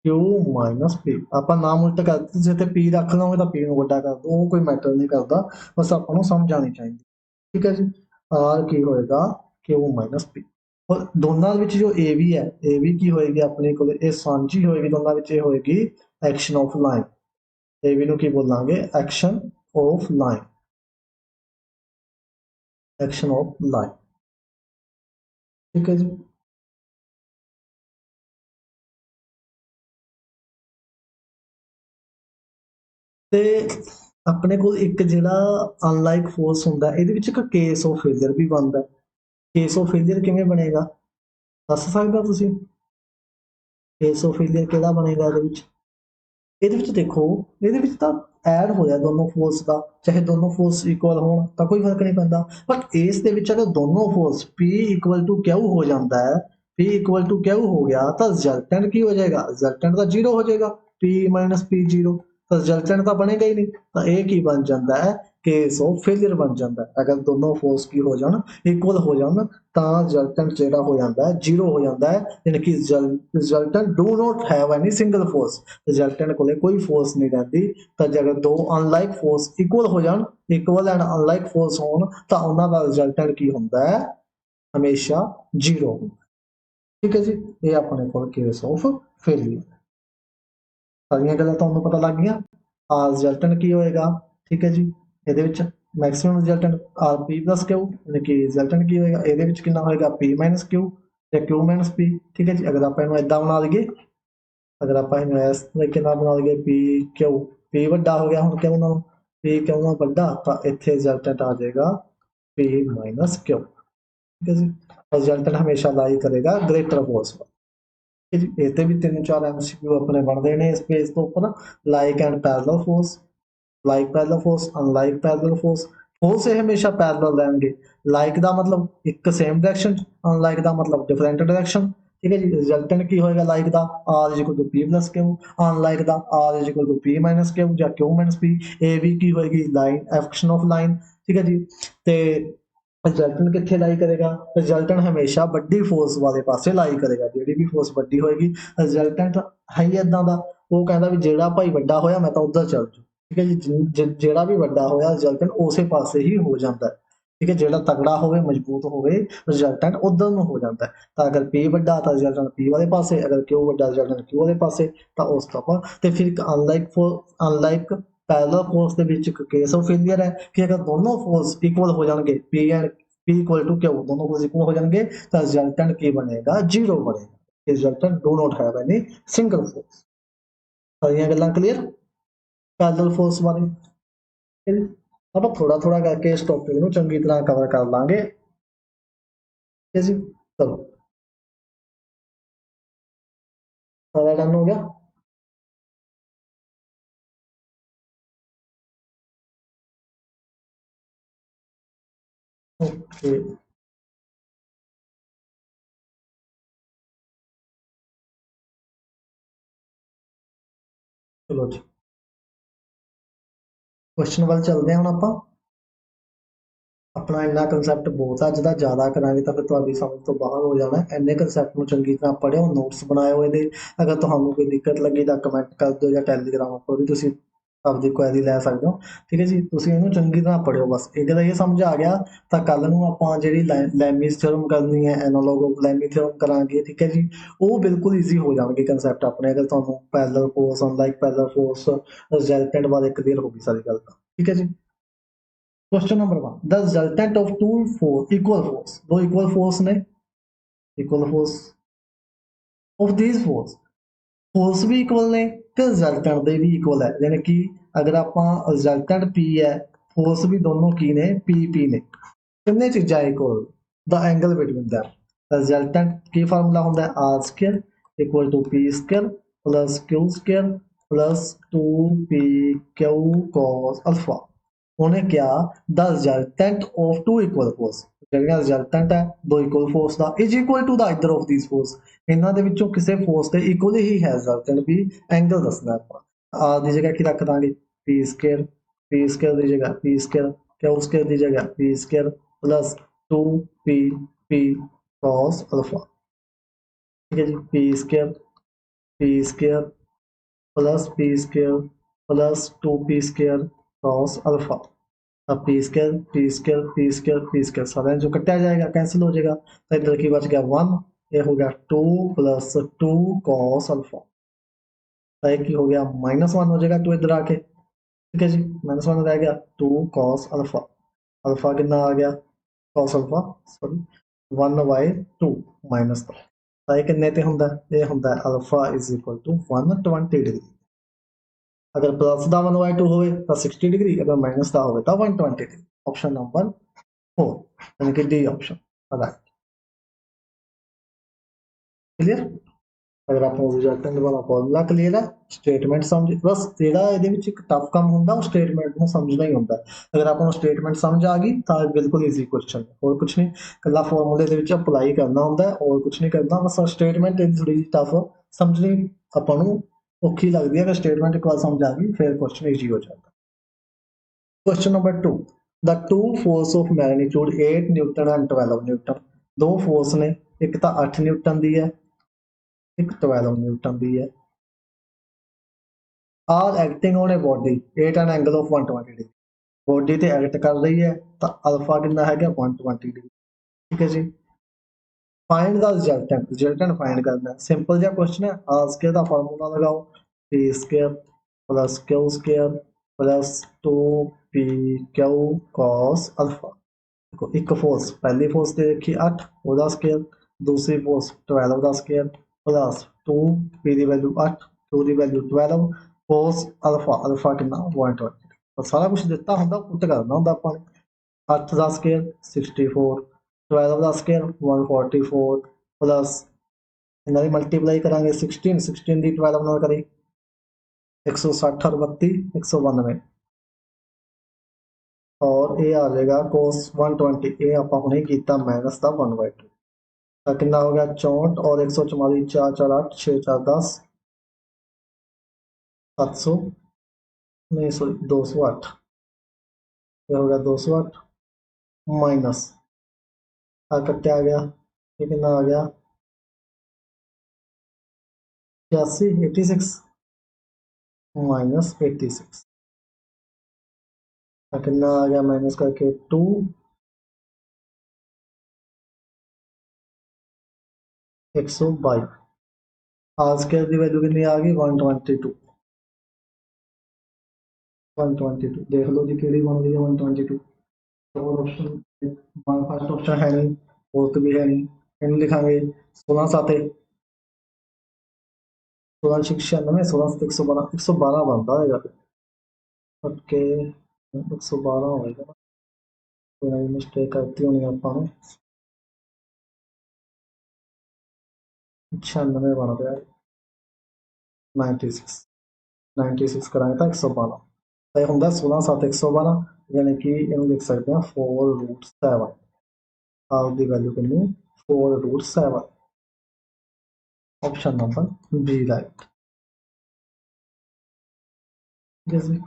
Q ਮਾਈਨਸ P। ਆਪਾਂ ਨਾਮ ਉਲਟ ਕਰ ਦਿੱਤੇ, ਜੇ ਤੇ P ਰੱਖ ਲਓਗੇ ਤਾਂ P ਨੂੰ ਵੱਡਾ ਕਰ ਦੋ, ਉਹ ਕੋਈ ਮੈਟਰ ਨਹੀਂ ਕਰਦਾ, ਬਸ ਆਪਾਂ ਨੂੰ ਸਮਝ ਆਣੀ ਚਾਹੀਦੀ। ਠੀਕ ਹੈ ਜੀ। R ਕੀ ਹੋਏਗਾ, Q ਮਾਈਨਸ P। ਔਰ ਦੋਨਾਂ ਵਿੱਚ ਜੋ A ਵੀ ਹੈ, A ਵੀ ਕੀ ਹੋਏਗੀ ਆਪਣੇ ਕੋਲ, ਇਹ ਸਾਂਝੀ ਹੋਏਗੀ ਦੋਨਾਂ ਵਿੱਚ, ਇਹ ਹੋਏਗੀ ਐਕਸ਼ਨ ਆਫ ਲਾਈਨ। A ਵੀ ਨੂੰ ਕੀ ਬੋਲਾਂਗੇ, action of line, action of line. ਠੀਕ ਹੈ ਜੀ। ਤੇ ਆਪਣੇ ਕੋਲ ਇੱਕ ਜਿਹੜਾ ਅਨਲਾਈਕ ਫੋਰਸ ਹੁੰਦਾ, ਇਹਦੇ ਵਿੱਚ ਇੱਕ ਕੇਸ ਆਫ ਫੇਲਿਅਰ ਵੀ ਬਣਦਾ। ਕੇਸ ਆਫ ਫੇਲਿਅਰ ਕਿਵੇਂ ਬਣੇਗਾ, ਦੱਸ ਸਕਦਾ ਤੁਸੀਂ, ਕੇਸ ਆਫ ਫੇਲਿਅਰ ਕਿਹੜਾ ਬਣੇਗਾ ਇਹਦੇ ਵਿੱਚ? ਇਹਦੇ ਵਿੱਚ ਦੇਖੋ, ਇਹਦੇ ਵਿੱਚ ਤਾਂ ਐਡ ਹੋਇਆ ਦੋਨੋਂ ਫੋਰਸ ਦਾ, ਚਾਹੇ ਦੋਨੋਂ ਫੋਰਸ ਇਕੁਅਲ ਹੋਣ ਤਾਂ ਕੋਈ ਫਰਕ ਨਹੀਂ ਪੈਂਦਾ, ਬਟ ਇਸ ਦੇ ਵਿੱਚ ਅਗਰ ਦੋਨੋਂ force P equal to Q ਹੋ ਜਾਂਦਾ ਹੈ, P ਇਕੁਅਲ ਟੂ Q ਹੋ ਗਿਆ ਤਾਂ ਰਿਜ਼ਲਟੈਂਟ ਕੀ ਹੋ ਜਾਏਗਾ, ਰਿਜ਼ਲਟੈਂਟ ਤਾਂ ਜ਼ੀਰੋ ਹੋ ਜਾਏਗਾ, P ਮਾਈਨਸ P ਜ਼ੀਰੋ, ਤਾਂ ਰਿਜ਼ਲਟੈਂਟ ਤਾਂ ਬਣੇਗਾ ਹੀ ਨਹੀਂ। ਤਾਂ ਇਹ ਕੀ ਬਣ ਜਾਂਦਾ ਹੈ, ਕੇਸ ਆਫ ਫੇਲਿਅਰ ਬਣ ਜਾਂਦਾ ਹੈ। ਅਗਰ ਦੋਨੋਂ ਫੋਰਸ ਕੀ ਹੋ ਜਾਣ, ਇਕੁਅਲ ਹੋ ਜਾਣ, ਤਾਂ ਰਿਜ਼ਲਟੈਂਟ ਜਿਹੜਾ ਹੋ ਜਾਂਦਾ ਹੈ ਜ਼ੀਰੋ ਹੋ ਜਾਂਦਾ ਹੈ, ਯਾਨੀ ਕਿ resultant do not have any single force, resultant ਕੋਲੇ ਕੋਈ ਫੋਰਸ ਨਹੀਂ ਰਹਿੰਦੀ। ਤਾਂ ਜੇ ਅਗਰ ਦੋ ਅਨਲਾਈਕ ਫੋਰਸ ਇਕੁਅਲ ਹੋ ਜਾਣ, ਇਕੁਅਲ ਐਂਡ ਅਨਲਾਈਕ ਫੋਰਸ ਹੋਣ, ਤਾਂ ਉਹਨਾਂ ਦਾ ਰਿਜ਼ਲਟੈਂਟ ਕੀ ਹੁੰਦਾ ਹੈ, ਹਮੇਸ਼ਾ ਜ਼ੀਰੋ ਹੁੰਦਾ। ਠੀਕ ਹੈ ਜੀ, ਇਹ ਆਪਣੇ ਕੋਲ ਕੇਸ ਆਫ ਫੇਲਿਅਰ। ਸਾਰੀਆਂ ਗੱਲਾਂ ਤੁਹਾਨੂੰ ਪਤਾ ਲੱਗ ਗਈਆਂ। ਆ ਰਿਜ਼ਲਟੈਂਟ ਕੀ ਹੋਏਗਾ, ਠੀਕ ਹੈ ਜੀ, ਇਹਦੇ ਵਿੱਚ maximum resultant R P plus Q, ਯਾਨੀ ਕਿ ਰਿਜ਼ਲਟੈਂਟ ਕੀ ਹੋਏਗਾ, ਇਹਦੇ ਵਿੱਚ ਕਿੰਨਾ ਹੋਏਗਾ, P ਮਾਈਨਸ ਕਿਊ ਜਾਂ Q ਮਾਈਨਸ P। ਠੀਕ ਹੈ ਜੀ। ਅਗਰ ਆਪਾਂ ਇਹਨੂੰ ਏਦਾਂ ਬਣਾ ਲਈਏ, ਅਗਰ ਆਪਾਂ ਇਹਨੂੰ ਇਸ ਤਰੀਕੇ ਨਾਲ ਬਣਾ ਲਈਏ, P Q, P ਵੱਡਾ ਹੋ ਗਿਆ ਹੁਣ Q ਨਾਲੋਂ, P Q ਨਾਲੋਂ ਵੱਡਾ, ਤਾਂ ਇੱਥੇ ਰਿਜ਼ਲਟੈਂਟ ਆ ਜਾਏਗਾ P ਮਾਈਨਸ Q। ਠੀਕ ਹੈ ਜੀ। ਰਿਜ਼ਲਟੈਂਟ ਹਮੇਸ਼ਾ ਲਾਈ ਕਰੇਗਾ ਗ੍ਰੇਟਰ ਫੋਰਸ। ਇਹ ਤੇ ਵੀ ਤਿੰਨ ਚਾਰ MCQ ਆਪਣੇ ਬਣਦੇ ਨੇ ਇਸ ਪੇਜ ਤੋਂ ਉੱਪਰ। Like and parallel force, like parallel force, unlike parallel force. Force ਇਹ ਹਮੇਸ਼ਾ ਪੈਰਲਲ ਰਹਿਣਗੇ। ਲਾਈਕ ਦਾ ਮਤਲਬ ਇੱਕ ਸੇਮ ਡਾਇਰੈਕਸ਼ਨ, ਅਨਲਾਈਕ ਦਾ ਮਤਲਬ ਡਿਫਰੈਂਟ ਡਾਇਰੈਕਸ਼ਨ। ਠੀਕ ਹੈ ਜੀ। ਰਿਜ਼ਲਟੈਂਟ ਕੀ ਹੋਏਗਾ ਲਾਈਕ ਦਾ, R is equal to P plus Q, unlike ਦਾ R is equal to P minus Q ਜਾਂ Q minus P। ਇਹ ਵੀ ਕੀ ਹੋਏਗੀ, ਲਾਈਨ, ਐਕਸ਼ਨ ਆਫ ਲਾਈਨ। ਠੀਕ ਹੈ ਜੀ। ਤੇ ਰਿਜ਼ਲਟੈਂਟ ਕਿੱਥੇ ਲਾਈ ਕਰੇਗਾ, ਰਿਜ਼ਲਟੈਂਟ ਹਮੇਸ਼ਾ ਵੱਡੀ ਫੋਰਸ ਵਾਲੇ ਪਾਸੇ ਲਾਈ ਕਰੇਗਾ। ਜਿਹੜੀ ਵੀ ਫੋਰਸ ਵੱਡੀ ਹੋਏਗੀ, ਰਿਜ਼ਲਟੈਂਟ ਹੈ ਹੀ ਏਦਾਂ ਦਾ, ਉਹ ਕਹਿੰਦਾ ਵੀ ਜਿਹੜਾ ਭਾਈ ਵੱਡਾ ਹੋਇਆ ਮੈਂ ਤਾਂ ਉੱਧਰ ਚੱਲ ਜੂ। ਠੀਕ ਹੈ ਜੀ। ਜਿਹੜਾ ਵੀ ਵੱਡਾ ਹੋਇਆ ਰਿਜ਼ਲਟੈਂਟ ਉਸੇ ਪਾਸੇ ਹੀ ਹੋ ਜਾਂਦਾ ਹੈ। ਠੀਕ ਹੈ। ਜਿਹੜਾ ਤਗੜਾ ਹੋਵੇ, ਮਜ਼ਬੂਤ ਹੋਵੇ, ਰਿਜ਼ਲਟੈਂਟ ਉਧਰ ਨੂੰ ਹੋ ਜਾਂਦਾ ਹੈ। ਤਾਂ ਅਗਰ P ਵੱਡਾ ਤਾਂ ਰਿਜ਼ਲਟੈਂਟ P ਵਾਲੇ ਪਾਸੇ, ਅਗਰ Q ਵੱਡਾ ਰਿਜ਼ਲਟੈਂਟ Q ਵਾਲੇ ਪਾਸੇ। ਤਾਂ ਉਸ ਤੋਂ ਆਪਾਂ ਤੇ ਫਿਰ ਇੱਕ ਅਨਲਾਈਕ ਪੈਰਲਲ ਫੋਰਸ ਦੇ ਵਿੱਚ ਇੱਕ ਕੇਸ ਆਫ ਫੇਲਿਅਰ ਹੈ ਕਿ ਅਗਰ ਦੋਨੋਂ ਫੋਰਸ ਇਕੁਅਲ ਹੋ ਜਾਣਗੇ, P ਇਕੁਅਲ ਟੂ Q, ਦੋਨੋਂ ਫੋਰਸ ਇਕੁਅਲ ਹੋ ਜਾਣਗੇ, ਤਾਂ ਰਿਜ਼ਲਟੈਂਟ ਕੀ ਬਣੇਗਾ, ਜ਼ੀਰੋ ਬਣੇਗਾ। Resultant do not have any single force. ਸਾਰੀਆਂ ਗੱਲਾਂ ਕਲੀਅਰ ਪੈਰਲਲ ਫੋਰਸ ਬਾਰੇ। ਆਪਾਂ ਥੋੜਾ ਥੋੜਾ ਕਰਕੇ ਇਸ ਟੌਪਿਕ ਨੂੰ ਚੰਗੀ ਤਰ੍ਹਾਂ ਕਵਰ ਕਰ ਲਾਂਗੇ। ਠੀਕ ਹੈ ਜੀ। ਚਲੋ, ਸਾਰਾ ਡਨ ਹੋ ਗਿਆ। ਤੇ ਚਲੋ ਜੀ ਕੁਐਸਚਨ ਵੱਲ ਚੱਲਦੇ ਹਾਂ ਹੁਣ ਆਪਾਂ। ਆਪਣਾ ਇੰਨਾ ਕੰਸੈਪਟ ਬਹੁਤ ਆ, ਜਿਹਦਾ ਜ਼ਿਆਦਾ ਕਰਾਂਗੇ ਤਾਂ ਫਿਰ ਤੁਹਾਡੀ ਸਮਝ ਤੋਂ ਬਾਹਰ ਹੋ ਜਾਣਾ। ਇੰਨੇ ਕੰਸੈਪਟ ਨੂੰ ਚੰਗੀ ਤਰ੍ਹਾਂ ਪੜ੍ਹਿਓ, ਨੋਟਸ ਬਣਾਇਓ ਇਹਦੇ। ਅਗਰ ਤੁਹਾਨੂੰ ਕੋਈ ਦਿੱਕਤ ਲੱਗੀ ਤਾਂ ਕਮੈਂਟ ਕਰ ਦਿਓ, ਜਾਂ ਟੈਲੀਗ੍ਰਾਮ ਉੱਪਰ ਵੀ ਤੁਸੀਂ ਆਪਦੀ ਕੁਐਰੀ ਲੈ ਸਕਦੇ ਹੋ। ਠੀਕ ਹੈ ਜੀ, ਤੁਸੀਂ ਇਹਨੂੰ ਚੰਗੀ ਤਰ੍ਹਾਂ ਪੜ੍ਹਿਓ ਬਸ। ਇਹਦਾ ਇਹ ਸਮਝ ਆ ਗਿਆ ਤਾਂ ਕੱਲ ਨੂੰ ਆਪਾਂ ਜਿਹੜੀ ਲੈਮੀਜ਼ ਥਿਓਰਮ ਕਰਨੀ ਹੈ, ਐਨਾਲੋਗ ਆਫ ਲੈਮੀ ਥਿਓਰਮ ਕਰਾਂਗੇ। ਠੀਕ ਹੈ ਜੀ, ਉਹ ਬਿਲਕੁਲ ਈਜ਼ੀ ਹੋ ਜਾਣਗੇ ਕੰਸੈਪਟ ਆਪਣੇ, ਅਗਰ ਤੁਹਾਨੂੰ parallel force, unlike parallel force, resultant ਬਾਰੇ ਕਲੀਅਰ ਹੋ ਗਈ ਸਾਰੀ ਗੱਲ ਤਾਂ। ਠੀਕ ਹੈ ਜੀ। Question number one. The resultant of two force equal force, दो equal force ने equal force of these force भी equal ने ਤੇ resultant ਦੇ ਵੀ equal ਹੈ, ਯਾਨੀ ਕਿ ਅਗਰ ਆਪਾਂ resultant P ਹੈ, force ਵੀ ਦੋਨੋਂ ਕੀ ਨੇ, PP ਨੇ। ਕਿੰਨੇ ਚੀਜ਼ਾਂ equal, the angle between them, resultant Ki formula ਹੁੰਦਾ ਹੈ, R square equal to P square plus Q square plus 2PQ cos alpha। ਉਹਨੇ ਕਿਹਾ the resultant of two equal force, ਜਿਹੜੀਆਂ resultant ਹੈ ਦੋ equal force the, is equal to the either of these force। ਇਹਨਾਂ ਦੇ ਵਿੱਚੋਂ ਕਿਸੇ force ਤੇ equal ਹੀ ਹੈ resultant ਵੀ। angle ਦੱਸਣਾ ਆਪਾਂ, r ਦੀ ਜਗ੍ਹਾ ਕੀ ਰੱਖ ਦਾਂਗੇ, p square, p square ਦੀ ਜਗ੍ਹਾ p square, q square ਦੀ ਜਗ੍ਹਾ p square plus 2pp cos alpha। ठीक है जी, p square plus p square plus 2p square cos alpha। अब P square P square P square P square सारा जो कटा जाएगा cancel हो जाएगा, तो इधर की बच गया 1, ये हो गया 2 प्लस 2 कॉस अल्फा, तो एक हो गया -1 हो जाएगा 2 इधर आके। ठीक है जी, -1 रह गया 2 कॉस अल्फा, अल्फा कितना आ गया, कॉस अल्फा सॉरी 1/2 माइनस का, तो ये किन्ने ते हुंदा है, ये हुंदा है alpha is equal to 120 degree. अगर प्लस का 1/2 हो तो 60 डिग्री, अगर माइनस का हो तो 120 डिग्री। ऑप्शन नंबर 4 यानी कि डी ऑप्शन राइट। क्लियर, अगर आप रिजल्टेंट वाला फॉर्मूला क्लियर है, स्टेटमेंट समझ, बस ਜਿਹੜਾ ਇਹਦੇ ਵਿੱਚ ਇੱਕ ਟਫ ਕੰਮ ਹੁੰਦਾ ਉਹ ਸਟੇਟਮੈਂਟ ਨੂੰ ਸਮਝਣਾ ਹੀ ਹੁੰਦਾ। ਅਗਰ ਆਪਾਂ ਨੂੰ ਸਟੇਟਮੈਂਟ ਸਮਝ ਆ ਗਈ ਤਾਂ ਬਿਲਕੁਲ ਈਜ਼ੀ ਕੁਐਸਚਨ, ਹੋਰ ਕੁਝ ਨਹੀਂ, ਕੱਲਾ ਫਾਰਮੂਲੇ ਦੇ ਵਿੱਚ ਅਪਲਾਈ ਕਰਨਾ ਹੁੰਦਾ, ਹੋਰ ਕੁਝ ਨਹੀਂ ਕਰਨਾ। ਬਸ ਸਟੇਟਮੈਂਟ ਇਹ ਥੋੜੀ ਜਿਹੀ ਟਫ ਸਮਝਣੀ ਆਪਾਂ ਨੂੰ ਔਖੀ ਲੱਗਦੀ ਹੈ, ਅਗਰ ਸਟੇਟਮੈਂਟ ਇੱਕ ਵਾਰ ਸਮਝ ਆ ਗਈ ਫਿਰ ਕੁਐਸਚਨ ਈਜ਼ੀ ਹੋ ਜਾਂਦਾ। Question number 2, the two force of magnitude 8 Newton and 12 Newton, दो फोर्स ने, एक तो 8 न्यूटन दी है, एक 12 न्यूटन दी है, R acting on a body at an angle of 120 degree, body ते एक्ट कर रही है तो अल्फा कितना है 120 डिग्री। ठीक है जी, find the resultant, resultant find करना है, सिंपल जा क्वेश्चन है। आर स्क्वायर का फार्मूला लगाओ, P square plus Q square plus 2pq cos alpha. देखो एक फोर्स, पहली फोर्स दे रखी 8 ਉਹਦਾ ਸਕੇਅਰ, दूसरी फोर्स 12 ਦਾ ਸਕੇਅਰ प्लस 2 p ਦੀ वैल्यू 8 q ਦੀ वैल्यू 12 cos अल्फा, अल्फा कितना 120। तो सारा कुछ ਦਿੱਤਾ ਹੁੰਦਾ, ਪੁੱਟ ਕਰਨਾ ਹੁੰਦਾ ਆਪਾਂ ਨੇ। 8 ਦਾ ਸਕੇਅਰ 64, 12 ਦਾ ਸਕੇਅਰ 144 प्लस ਇਹਨਾਂ ਦੀ ਮਲਟੀਪਲਾਈ ਕਰਾਂਗੇ 16 ਦੀ 12 ਨਾਲ ਕਰੀ 160 और 32 192, और ये आ जाएगा cos 120, ये ਆਪਾਂ ਹੁਣੇ ਕੀਤਾ ਮਾਈਨਸ ਦਾ 1/2, ਤਾਂ ਕਿੰਨਾ ਹੋ ਗਿਆ 64 और 144 4 4 8 6 4 10 700 नहीं सॉरी 208, ये हो गया 208 माइनस आ कट्टे आ गया, ये कितना आ गया 86 86 माइनस 86, कितना आ गया माइनस करके 2 122, आज के दी वैल्यू कितनी आ गई 122, 122 देख लो जी केड़ी बन गई है 122। और ऑप्शन फर्स्ट ऑप्शन है नहीं, फोर्थ भी है नहीं, इन लिखांगे 16 साते 16 96 16 से 112 112 बनता है जाके, ओके 112 होएगा, कोई मिस्टेक करती होनी ਆਪਾਂ ਨੇ 96 बन गया 96 96 कराएं तो 112, तो ये ਹੁੰਦਾ 16 7 112, यानी कि ਇਹਨੂੰ ਲਿਖ ਸਕਦੇ ਹਾਂ 4√7। R की वैल्यू कितनी 4√7 ऑप्शन नंबर बी राइट ठीक है जी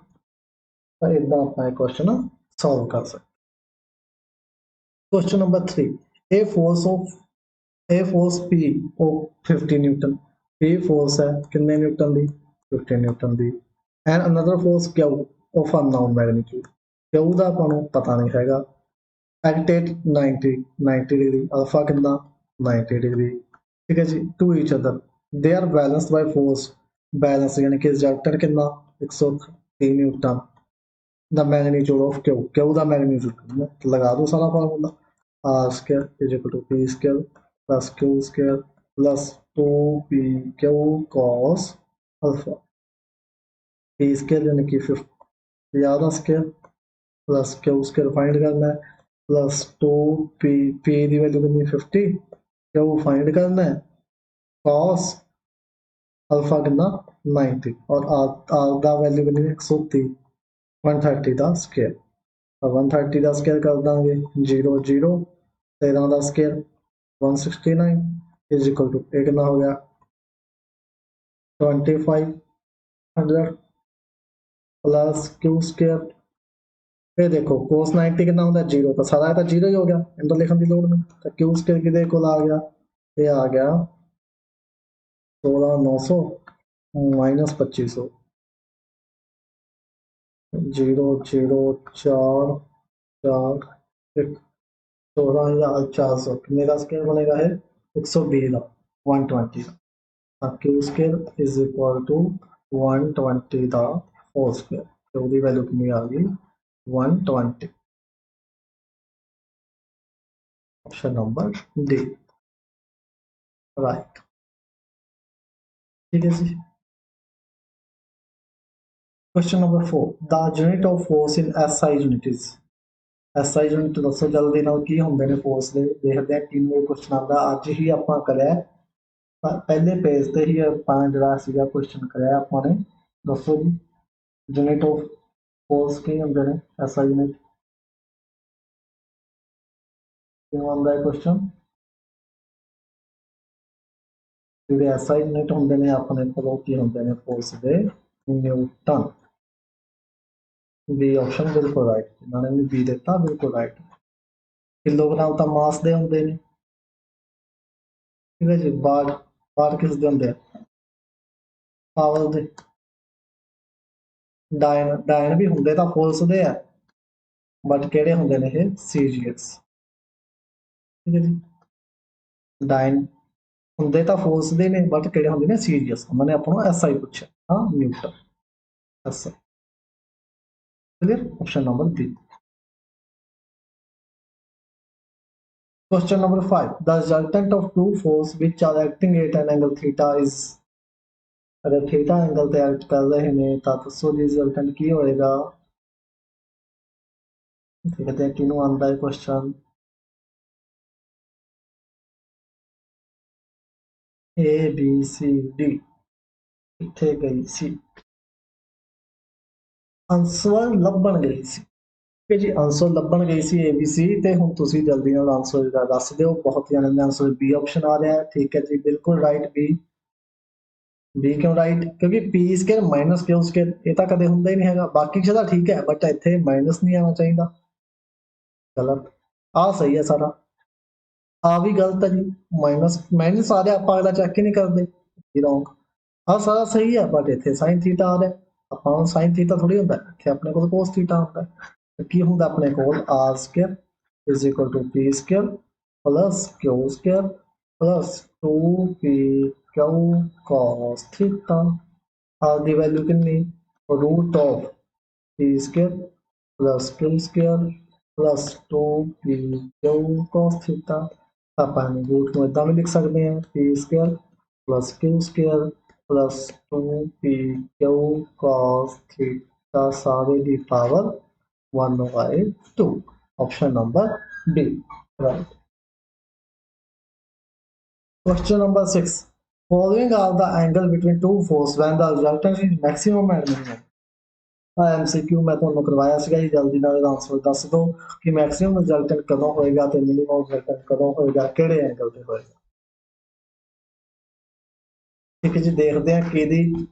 तो इतना अपना एक क्वेश्चन सॉल्व कर सकते question number 3 a force P of 50 Newton P force है कितने newton the 50 Newton the and another force Q of unknown magnitude Q ਦਾ ਆਪਾਂ ਨੂੰ ਪਤਾ ਨਹੀਂ ਹੈਗਾ एक्टेट 90 डिग्री अल्फा कितना 90 डिग्री ठीक है जी to each other they are balanced by force balance यानी कि रिजल्टेंट कितना 103 newton the magnitude of Q Q the magnitude लगा दो सारा formula R square is equal to P square plus Q square plus 2 P Q cos alpha P square यानी कि 50 ज़्यादा square plus Q square find करना है plus 2 P की value कितनी 50 क्यू फाइंड करना है कॉस अल्फा कितना 90 और आर दा वैल्यू कितनी 130 130 का स्केयर और 130 का स्केयर कर देंगे 0 0 13 का स्केयर 169 इज इक्वल टू एक कितना हो गया 2500 प्लस क्यू स्केयर फिर देखो कोस 90 कितना होता है 0 तो सारा का 0 ही हो गया इंटर लिखने की लोड़ नहीं तो क्यू स्केयर कितने को आ गया ये आ गया 16900 माइनस 2500 0 0 4 4 एक 16400 कितने का स्केयर बनेगा है 120 का 120 का Q square is equal to 120 का होल स्केयर तो उसकी वैल्यू कितनी आ गई 120 ऑप्शन नंबर डी राइट ठीक है जी question number 4 the unit of force in SI unit SI unit दसो जल्दी नाल की होंदे ने फोर्स दे देखते हैं किन्ने क्वेश्चन आंदा अज ही आपां करिया पहले पेज ते ही आपां जिहड़ा सीगा क्वेश्चन करिया आपां ने दसो जी यूनिट ऑफ फोर्स की होंदे ने एसआई यूनिट क्यों आंदा है क्वेश्चन ਜਿਹੜੇ ਐਸਆਈ ਯੂਨਿਟ ਹੁੰਦੇ ਨੇ ਆਪਣੇ ਕੋਲ ਕੀ ਹੁੰਦੇ ਨੇ ਫੋਰਸ ਦੇ ਨਿਊਟਨ ਬੀ ਆਪਸ਼ਨ ਬਿਲਕੁਲ ਰਾਈਟ ਇਹਨਾਂ ਨੇ ਵੀ ਬੀ ਦਿੱਤਾ ਬਿਲਕੁਲ ਰਾਈਟ ਕਿਲੋਗ੍ਰਾਮ ਤਾਂ ਮਾਸ ਦੇ ਹੁੰਦੇ ਨੇ ਠੀਕ ਹੈ ਜੀ ਬਾਰ ਬਾਰ ਕਿਸ ਦੇ ਹੁੰਦੇ ਆ ਪਾਵਰ ਦੇ ਡਾਇਨ ਵੀ ਹੁੰਦੇ ਤਾਂ ਫੋਰਸ ਦੇ ਆ ਬਟ ਕਿਹੜੇ ਹੁੰਦੇ ਨੇ ਇਹ ਸੀਜੀਐਸ ਠੀਕ ਹੈ ਜੀ ਡਾਇਨ ਹੁੰਦੇ ਤਾਂ ਫੋਰਸ ਦੇ ਨੇ ਬਟ ਕਿਹੜੇ ਹੁੰਦੇ ਨੇ ਸੀਜੀਐਸ ਉਹਨਾਂ ਨੇ ਆਪਾਂ ਨੂੰ ਐਸਆਈ ਪੁੱਛਿਆ ਹਾਂ Newton SI clear option number B question number 5 the resultant of two force which are acting at an angle theta is अगर थीटा एंगल पे एक्ट कर रहे हैं तो दसो रिजल्टेंट की होएगा देखते हैं किनू आंदा है question A B C D किथे गई सी आंसर लभण गई सी कि जी आंसर लभण गई सी ए बी सी ते हुण तुसीं जल्दी नाल आंसर दा दस दिओ बहुत जने दा आंसर बी ऑप्शन आ रहा है ठीक है जी बिल्कुल राइट बी क्यों राइट क्योंकि P square minus Q square ये तो कदे हुंदा ही नहीं हैगा बाकी चीज़ां ठीक है बट इत्थे माइनस नहीं आना चाहिए गलत आ सही है सारा आ भी गलत है जी माइनस माइनस आ रहा आप अगला चेक ही नहीं करते रॉन्ग आ सारा सही है बट इत्थे साइन थीटा आ रहा ਆਪਾਂ ਨੂੰ ਸਾइन थीटा थोड़ी ਹੁੰਦਾ ਇੱਥੇ ਆਪਣੇ ਕੋਲ cos थीटा ਹੁੰਦਾ ਤੇ ਕੀ ਹੁੰਦਾ ਆਪਣੇ ਕੋਲ r square is equal to p square plus q square plus 2pq cos theta r the value ਕਿੰਨੀ root of p square plus q square plus 2pq cos theta ਆਪਾਂ ਨੂੰ रूट ਨੂੰ ਇਦਾਂ ਵੀ ਲਿਖ ਸਕਦੇ ਹਾਂ p square plus q square plus 2pq cos theta सारे की power 1/2 option number B right question number 6 following are the angle between two forces when the resultant is maximum and minimum MCQ मैं ਤੁਹਾਨੂੰ ਕਰਵਾਇਆ ਸੀਗਾ ਜੀ, ਜਲਦੀ ਨਾਲ ਆंसर ਦੱਸ ਦਿਓ ਕਿ ਮੈਕਸਿਮਮ ਰਿਜ਼ਲਟੈਂਟ ਕਦੋਂ ਹੋਏਗਾ ਤੇ ਮਿਨੀਮਮ ਰਿਜ਼ਲਟੈਂਟ ਕਦੋਂ ਹੋਏਗਾ, ਕਿਹੜੇ ਐਂਗਲ ਤੇ ਹੋਏਗਾ। ਠੀਕ ਹੈ ਜੀ, ਦੇਖਦੇ ਹਾਂ ਕਿਹਦੀ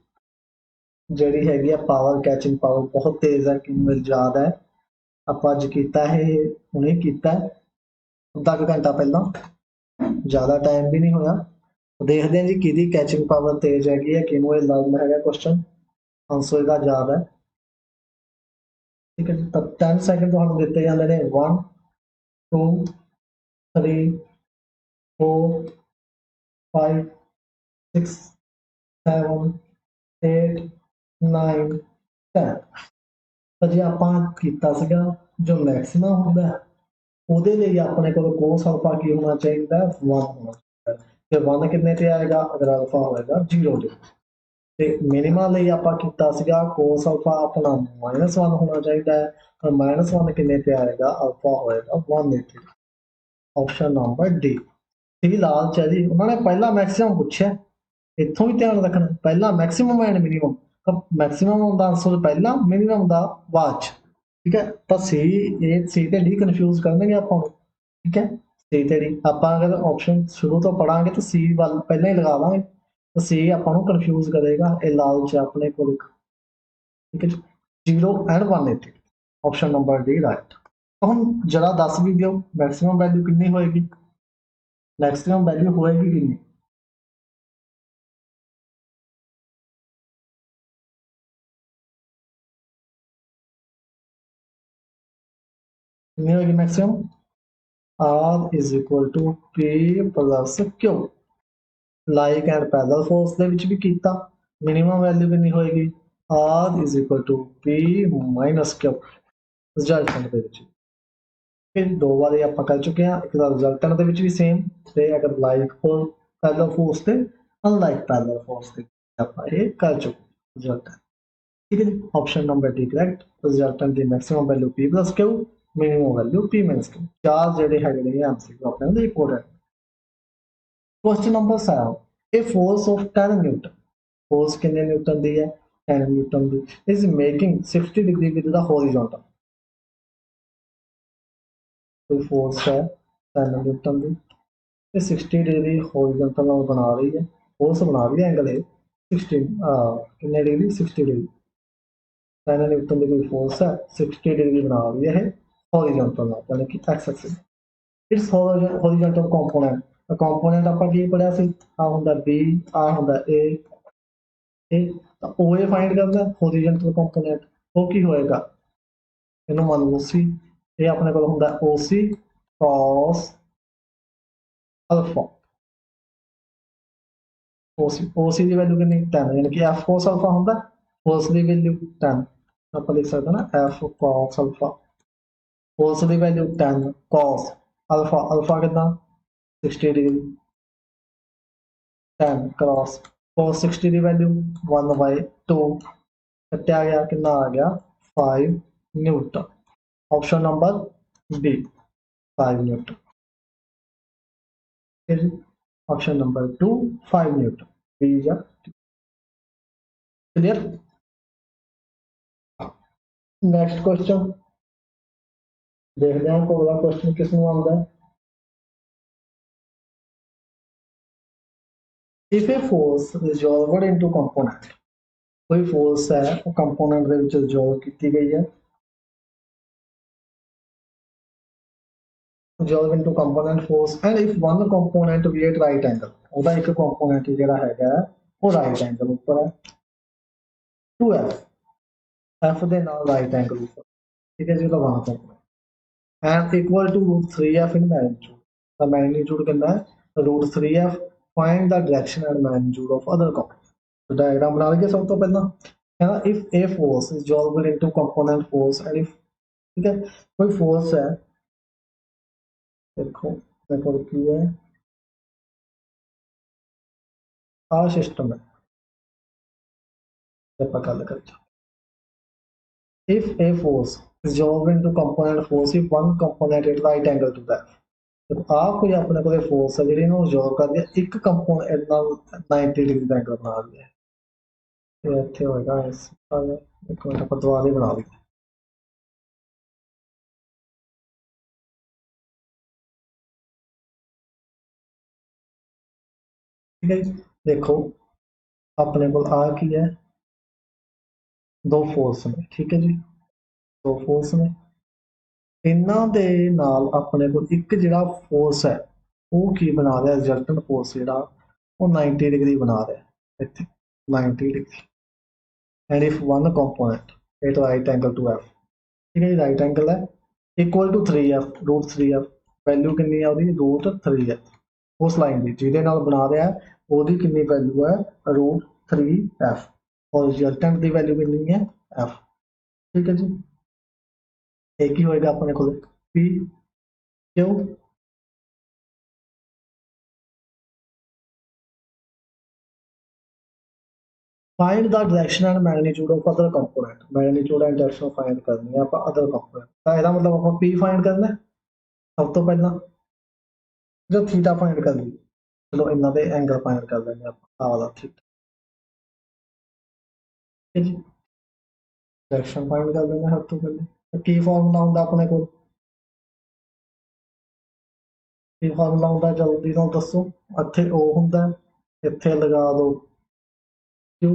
ਜਿਹੜੀ ਹੈਗੀ ਆ ਪਾਵਰ, ਕੈਚਿੰਗ ਪਾਵਰ ਬਹੁਤ ਤੇਜ਼ ਹੈ, ਕਿ ਮੈਨੂੰ ਯਾਦ ਹੈ ਆਪਾਂ ਅੱਜ ਕੀਤਾ ਇਹ, ਹੁਣੇ ਕੀਤਾ ਅੱਧਾ ਕੁ ਘੰਟਾ ਪਹਿਲਾਂ, ਜ਼ਿਆਦਾ ਟਾਈਮ ਵੀ ਨਹੀਂ ਹੋਇਆ। ਦੇਖਦੇ ਹਾਂ ਜੀ ਕਿਹਦੀ ਕੈਚਿੰਗ ਪਾਵਰ ਤੇਜ਼ ਹੈਗੀ ਹੈ, ਕਿਹਨੂੰ ਇਹ ਲੱਗਦਾ ਹੈਗਾ ਕੁਐਸਚਨ ਆंसर ਇਹਦਾ ਯਾਦ ਹੈ। ठीक है जी, तब 10 सेकंड तो हम देते हैं मेरे 1 2 3 4 5 6 7 8 9 10। ਤਾਂ ਜੇ ਆਪਾਂ ਕੀਤਾ ਸੀਗਾ ਜੋ ਮੈਕਸਿਮਮ ਹੁੰਦਾ ਹੈ, ਉਹਦੇ ਲਈ ਆਪਣੇ ਕੋਲ ਕੋਸ ਅਲਫਾ ਕੀ ਹੋਣਾ ਚਾਹੀਦਾ, 1 ਹੋਣਾ ਚਾਹੀਦਾ। ਤੇ 1 ਕਿੰਨੇ ਤੇ ਆਏਗਾ ਅਗਰ ਅਲਫਾ ਹੋਏਗਾ 0 ਤੇ। ਤੇ ਮਿਨੀਮਮ ਲਈ ਆਪਾਂ ਕੀਤਾ ਸੀਗਾ ਕੋਸ ਅਲਫਾ ਆਪਣਾ -1 ਹੋਣਾ ਚਾਹੀਦਾ ਹੈ, और -1 ਕਿੰਨੇ ਤੇ ਆਏਗਾ, ਅਲਫਾ ਹੋਏਗਾ 1 ਇੱਥੇ। Option number D. ਸੀ ਲਾਲਚ ਹੈ ਜੀ, ਉਹਨਾਂ ਨੇ ਪਹਿਲਾਂ ਮੈਕਸਿਮਮ ਪੁੱਛਿਆ, ਇੱਥੋਂ ਵੀ ਧਿਆਨ ਰੱਖਣਾ, ਪਹਿਲਾਂ ਮੈਕਸਿਮਮ ਐਂਡ ਮਿਨੀਮਮ, ਤਾਂ ਮੈਕਸਿਮਮ ਦਾ ਆਂਸਰ ਪਹਿਲਾਂ, ਮਿਨੀਮਮ ਦਾ ਬਾਅਦ ਚ। ਠੀਕ ਹੈ, ਤਾਂ ਸੀ ਤੇ ਡੀ ਕਨਫਿਊਜ਼ ਕਰਨਗੇ ਆਪਾਂ ਨੂੰ। ਠੀਕ ਹੈ, ਸੀ ਤੇ ਡੀ ਆਪਾਂ ਅਗਰ ਆਪਸ਼ਨ ਸ਼ੁਰੂ ਤੋਂ ਪੜਾਂਗੇ ਤਾਂ ਸੀ ਵੱਲ ਪਹਿਲਾਂ ਹੀ ਲਗਾਵਾਂਗੇ, ਤਾਂ ਸੀ ਆਪਾਂ ਨੂੰ ਕਨਫਿਊਜ਼ ਕਰੇਗਾ, ਇਹ ਲਾਲਚ ਆਪਣੇ ਕੋਲ। ਠੀਕ ਹੈ ਜੀ, 0 ਐਂਡ 1 ਇੱਥੇ, ਆਪਸ਼ਨ ਨੰਬਰ ਡੀ ਰਾਈਟ। ਹੁਣ ਜਰਾ ਦੱਸ ਵੀ ਦਿਓ ਮੈਕਸਿਮਮ ਵੈਲਿਊ ਕਿੰਨੀ ਹੋਏਗੀ, मैक्सिमम वैल्यू होएगी कि नहीं। कितनी होगी maximum, R is equal to P plus Q. Like and parallel force ਦੇ ਵਿੱਚ ਵੀ ਕੀਤਾ, ਮਿਨੀਮਮ ਵੈਲਿਊ ਕਿੰਨੀ ਹੋਏਗੀ, R is equal to P minus Q resultant ਦੇ ਵਿੱਚ। ਫਿਰ ਦੋ ਵਾਰੀ ਆਪਾਂ ਕਰ ਚੁੱਕੇ ਹਾਂ, ਇੱਕ ਦਾ ਰਿਜ਼ਲਟੈਂਟ ਦੇ ਵਿੱਚ ਵੀ ਸੇਮ, ਤੇ ਅਗਰ ਲਾਈਕ ਫੋਰ ਪੈਰਲਲ ਫੋਰਸ ਤੇ ਅਨਲਾਈਕ ਪੈਰਲਲ ਫੋਰਸ ਤੇ ਆਪਾਂ ਇਹ ਕਰ ਚੁੱਕੇ ਰਿਜ਼ਲਟ। ठीक है जी, option number D correct. Resultant ਦੀ maximum value p plus q, minimum value p minus q। चार ਜਿਹੜੇ ਹੈਗੇ ਨੇ एमसीक्यू ਆਪਣੇ ਦੇ important. Question number 7, a force of 10 newton, force कितने न्यूटन दी है, 10 न्यूटन दी, is making 60 degree with the horizontal. कोई फोर्स है 10 न्यूटन दी, ये 60 डिग्री हॉरिजॉन्टल बना रही है, फोर्स बना रही है एंगल 60 कितने डिग्री, 60 डिग्री। 10 न्यूटन की कोई फोर्स है, 60 डिग्री बना रही है हॉरिजॉन्टल यानी कि x axis. It's horizontal component, component ਆਪਾਂ ਕੀ ਪੜਿਆ ਸੀ, ਆ ਹੁੰਦਾ b, ਆ ਹੁੰਦਾ a, ਤਾਂ OA ਫਾਈਂਡ ਕਰਨਾ ਹੌਰੀਜ਼ੌਨਟਲ ਕੰਪੋਨੈਂਟ, ਉਹ ਕੀ ਹੋਏਗਾ, ਇਹਨੂੰ ਮੰਨ ਲਓ ਸੀ, ਇਹ ਆਪਣੇ ਕੋਲ ਹੁੰਦਾ OC cos ਅਲਫਾ। OC ਦੀ ਵੈਲਿਊ ਕਿੰਨੀ, 10, ਯਾਨੀ ਕਿ F cos ਅਲਫਾ ਹੁੰਦਾ, cos ਦੀ ਵੈਲਿਊ 10, ਆਪਾਂ ਲਿਖ ਸਕਦੇ ਨਾ F cos ਅਲਫਾ। cos ਦੀ ਵੈਲਿਊ 10, cos ਅਲਫਾ, ਅਲਫਾ ਕਿੰਨਾ 60 डिग्री, 10 क्रॉस cos 60 की वैल्यू 1/2 कट्या गया, कितना आ गया 5 newton. Option number B 5 newton. Option number 2 5 newton, B या क्लियर। नेक्स्ट क्वेश्चन देखते हैं, अगला क्वेश्चन किसमें आता है। If a force resolved into component, कोई फोर्स है वो कंपोनेंट ਦੇ ਵਿੱਚ ਰਿਜ਼ੋਲਵ ਕੀਤੀ ਗਈ ਹੈ, resolve into component force, and if one component be at right angle, ਉਹਦਾ ਇੱਕ component ਜਿਹੜਾ ਹੈਗਾ ਉਹ right angle ਉੱਪਰ ਹੈ, 2f, f ਦੇ ਨਾਲ right angle ਉੱਪਰ, ਠੀਕ ਹੈ ਜੀ, ਉਹਦਾ 1 component and equal to root 3f in magnitude, the magnitude ਕਿੰਨਾ ਹੈ root 3f, find the direction and magnitude of other component। तो diagram बना लीजिए सब तो पहला, है ना, if a force is resolved into component force and if, ठीक है, कोई force है, देखो देखो की है आ सिस्टम है, ਆਪਾਂ ਗੱਲ ਕਰਦੇ ਹਾਂ। If a force is resolved into component force if one component at right angle to that, ਦੇਖੋ ਆ ਕੋਈ ਆਪਣੇ ਕੋਲੇ ਫੋਰਸ ਹੈ ਜਿਹੜੀ ਇਹਨੂੰ ਰਿਜ਼ੋਲਵ ਕਰਦੀ ਹੈ, ਇੱਕ ਕੰਪੋਨੈਂਟ ਨਾਲ 90 ਡਿਗਰੀ ਦਾ ਐਂਗਲ ਬਣਾ ਰਹੀ ਹੈ, ਤੇ ਇੱਥੇ ਹੋਏਗਾ ਇਸ ਇੱਕ ਮਿੰਟ ਆਪਾਂ ਦੁਬਾਰਾ ਬਣਾ ਲਈਏ। ठीक है जी, देखो अपने को आ की है दो फोर्स ने, ठीक है जी, दो फोर्स ने इन्हों के नाल अपने को एक जिहड़ा फोर्स है वो की बना रहा रिजल्टेंट फोर्स जिहड़ा वो 90 डिग्री बना रहा इत्थे 90 degree and if one component at right angle to F, ठीक है जी, राइट एंगल है equal to 3f root 3f value कितनी है ਉਹਦੀ रूट 3f उस लाइन की ਜਿਹਦੇ ਨਾਲ बना रहा है ਉਹਦੀ कितनी वैल्यू है रूट 3f और रिजल्टेंट की वैल्यू कितनी है f, ठीक है जी। एक ही होएगा अपने को p क्यों find the direction and magnitude of other component, magnitude and direction find करनी है आप अदर कंपोनेंट तो ਇਹਦਾ मतलब ਆਪਾਂ p फाइंड करना है सब तो पहला जो थीटा फाइंड कर ली चलो इन्हों के एंगल फाइंड कर लेंगे आप आ वाला थीटा, ठीक है जी। डायरेक्शन फाइंड कर लेंगे सब तो पहले तो की फार्मूला ਹੁੰਦਾ अपने को की फार्मूला ਹੁੰਦਾ जल्दी ਨਾਲ ਦੱਸੋ ਇੱਥੇ o ਹੁੰਦਾ ਇੱਥੇ ਲਗਾ ਦਿਓ q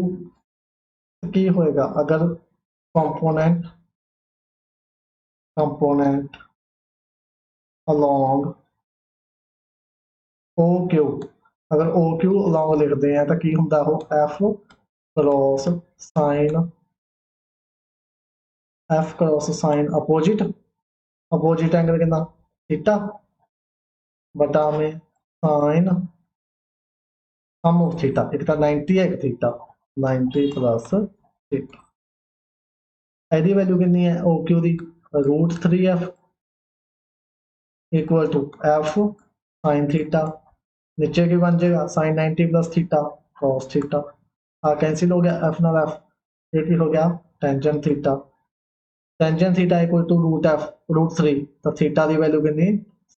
की होएगा अगर component component along O Q अगर ओ क्यू along लिखते हैं तो की होंगे वो F cross sine F cross sine opposite opposite angle कितना थीटा बटा में साइन सम ऑफ थीटा एक तो 90 है एक थीटा 90 प्लस थीटा यदि वैल्यू कितनी है ओ क्यू दी root 3f equal to F sine theta नीचे की बन जाएगा sine 90 plus theta cos theta cancel हो गया एफ नाल एफ एक ही हो गया tangent theta tangent theta equal to root F root 3 तो थीटा की वैल्यू कितनी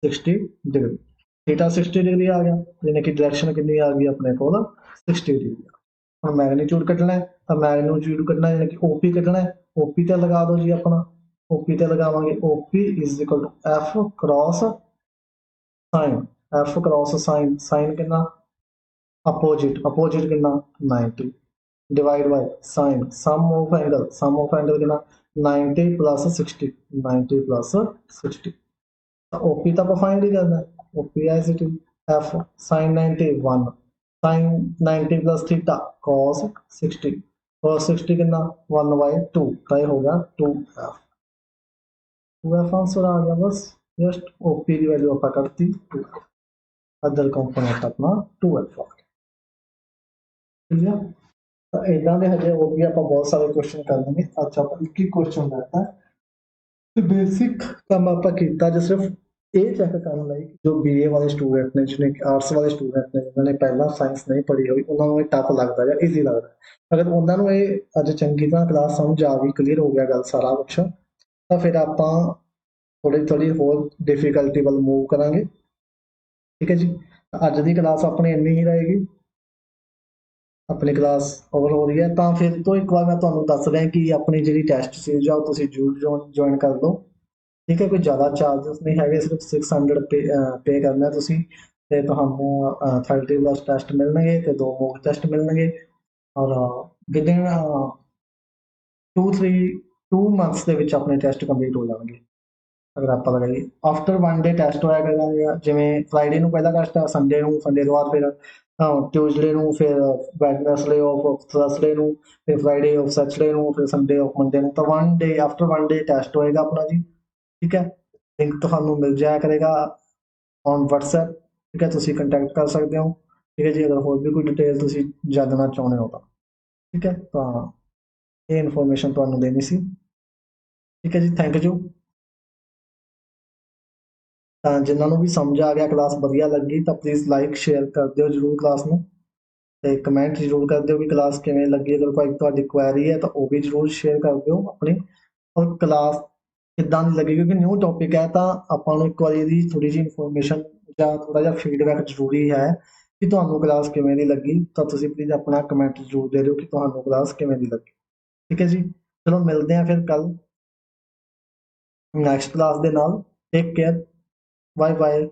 60 डिग्री थीटा 60 डिग्री आ गया यानी कि डायरेक्शन कितनी आ गई अपने को 60 डिग्री हम मैग्नीट्यूड कटना है तो मैग्नीट्यूड कटना यानी कि ओपी कटना है ओपी ते लगा दो जी अपना ओपी ते लगावांगे OP is equal to F cross sine F cross sine sine कितना अपोजिट अपोजिट कितना 90 divide by sine sum of angle कितना 90 प्लस 60 90 प्लस 60 ओपी तो आप फाइंड ही करना है OP as it is F sine 90 1 sine 90 plus theta cos 60 cos 60 कितना 1 bye 2 तो ये हो गया 2f 2f आंसर आ गया बस जस्ट ओपी की वैल्यू आप करती 2f अदर कंपोनेंट अपना 2f आ गया ठीक है। तो इदा के हजे और भी आप बहुत सारे क्वेश्चन कर लेंगे अच्छा आप एक ही क्वेश्चन रहता है तो बेसिक काम आप किया जो सिर्फ ये चेक करने लई जो बीए वाले स्टूडेंट ने जिन्हें आर्ट्स वाले स्टूडेंट ने जिन्होंने पहला साइंस नहीं पढ़ी हुई उन्होंने टफ लगता है या ईजी लगता है अगर उन्होंने ये अज चंगी तरह क्लास समझ आ गई क्लीयर हो गया गल सारा कुछ तो फिर आप थोड़ी थोड़ी होर डिफिकल्टी वाल मूव करांगे ठीक है जी। अज की क्लास अपनी इन्नी ही रहेगी अपनी क्लास ओवर हो रही है तो फिर तो एक बार मैं ਤੁਹਾਨੂੰ दस रहा कि अपनी जी टैसट सीरीज आ तुम जरूर ज्वाइन कर लो ठीक है कोई ज़्यादा चार्जेस नहीं है सिर्फ 600 पे करना तुम तो ਤੁਹਾਨੂੰ 30 प्लस टैसट मिलने तो 2 मॉक टैसट मिलने और विदिन 2 मंथ्स के अपने टैसट कंप्लीट हो जाएंगे अगर आप लगाइए आफ्टर 1 डे टैसट होया करेगा जिमें फ्राइडे को पहला टैसट है संडे तो बाद फिर ट्यूजडे फिर वैडनेसडे ऑफ थर्सडे फिर फ्राइडे ऑफ सैटरडे फिर संडे ऑफ मंडे तो 1 डे आफ्टर 1 डे टैसट होएगा अपना जी ठीक है। लिंक तो मिल जाया करेगा ऑन व्हाट्सएप ठीक है तुम कंटैक्ट कर सकते हो ठीक है जी अगर होर भी कोई डिटेल तुम जानना चाहते हो तो ठीक है तो ये इन्फॉर्मेशन तुम्हें देनी सी ठीक है जी थैंक यू। जिन्होंने भी समझ आ गया क्लास बढ़िया लगी तो प्लीज़ लाइक शेयर कर दो जरूर क्लास में तो कमेंट जरूर कर दो कि क्लास किमें लगी अगर कोई थोड़ी क्वेरी है तो वह भी जरूर शेयर कर दो अपनी और क्लास किदा दी लगी क्योंकि न्यू टॉपिक है तो आपको एक बार थोड़ी जी इन्फॉर्मेशन या थोड़ा जहा फीडबैक जरूरी है ਕਿ ਤੁਹਾਨੂੰ ਕਲਾਸ ਕਿਵੇਂ ਦੀ ਲੱਗੀ। ਤਾਂ ਤੁਸੀਂ ਪਲੀਜ਼ ਆਪਣਾ ਕਮੈਂਟ ਜ਼ਰੂਰ ਦੇ ਦਿਓ ਕਿ ਤੁਹਾਨੂੰ ਕਲਾਸ ਕਿਵੇਂ ਦੀ ਲੱਗੀ। ਠੀਕ ਹੈ ਜੀ, ਚਲੋ ਮਿਲਦੇ ਹਾਂ ਫਿਰ ਕੱਲ ਨੈਕਸਟ ਕਲਾਸ ਦੇ ਨਾਲ। Take care, bye bye.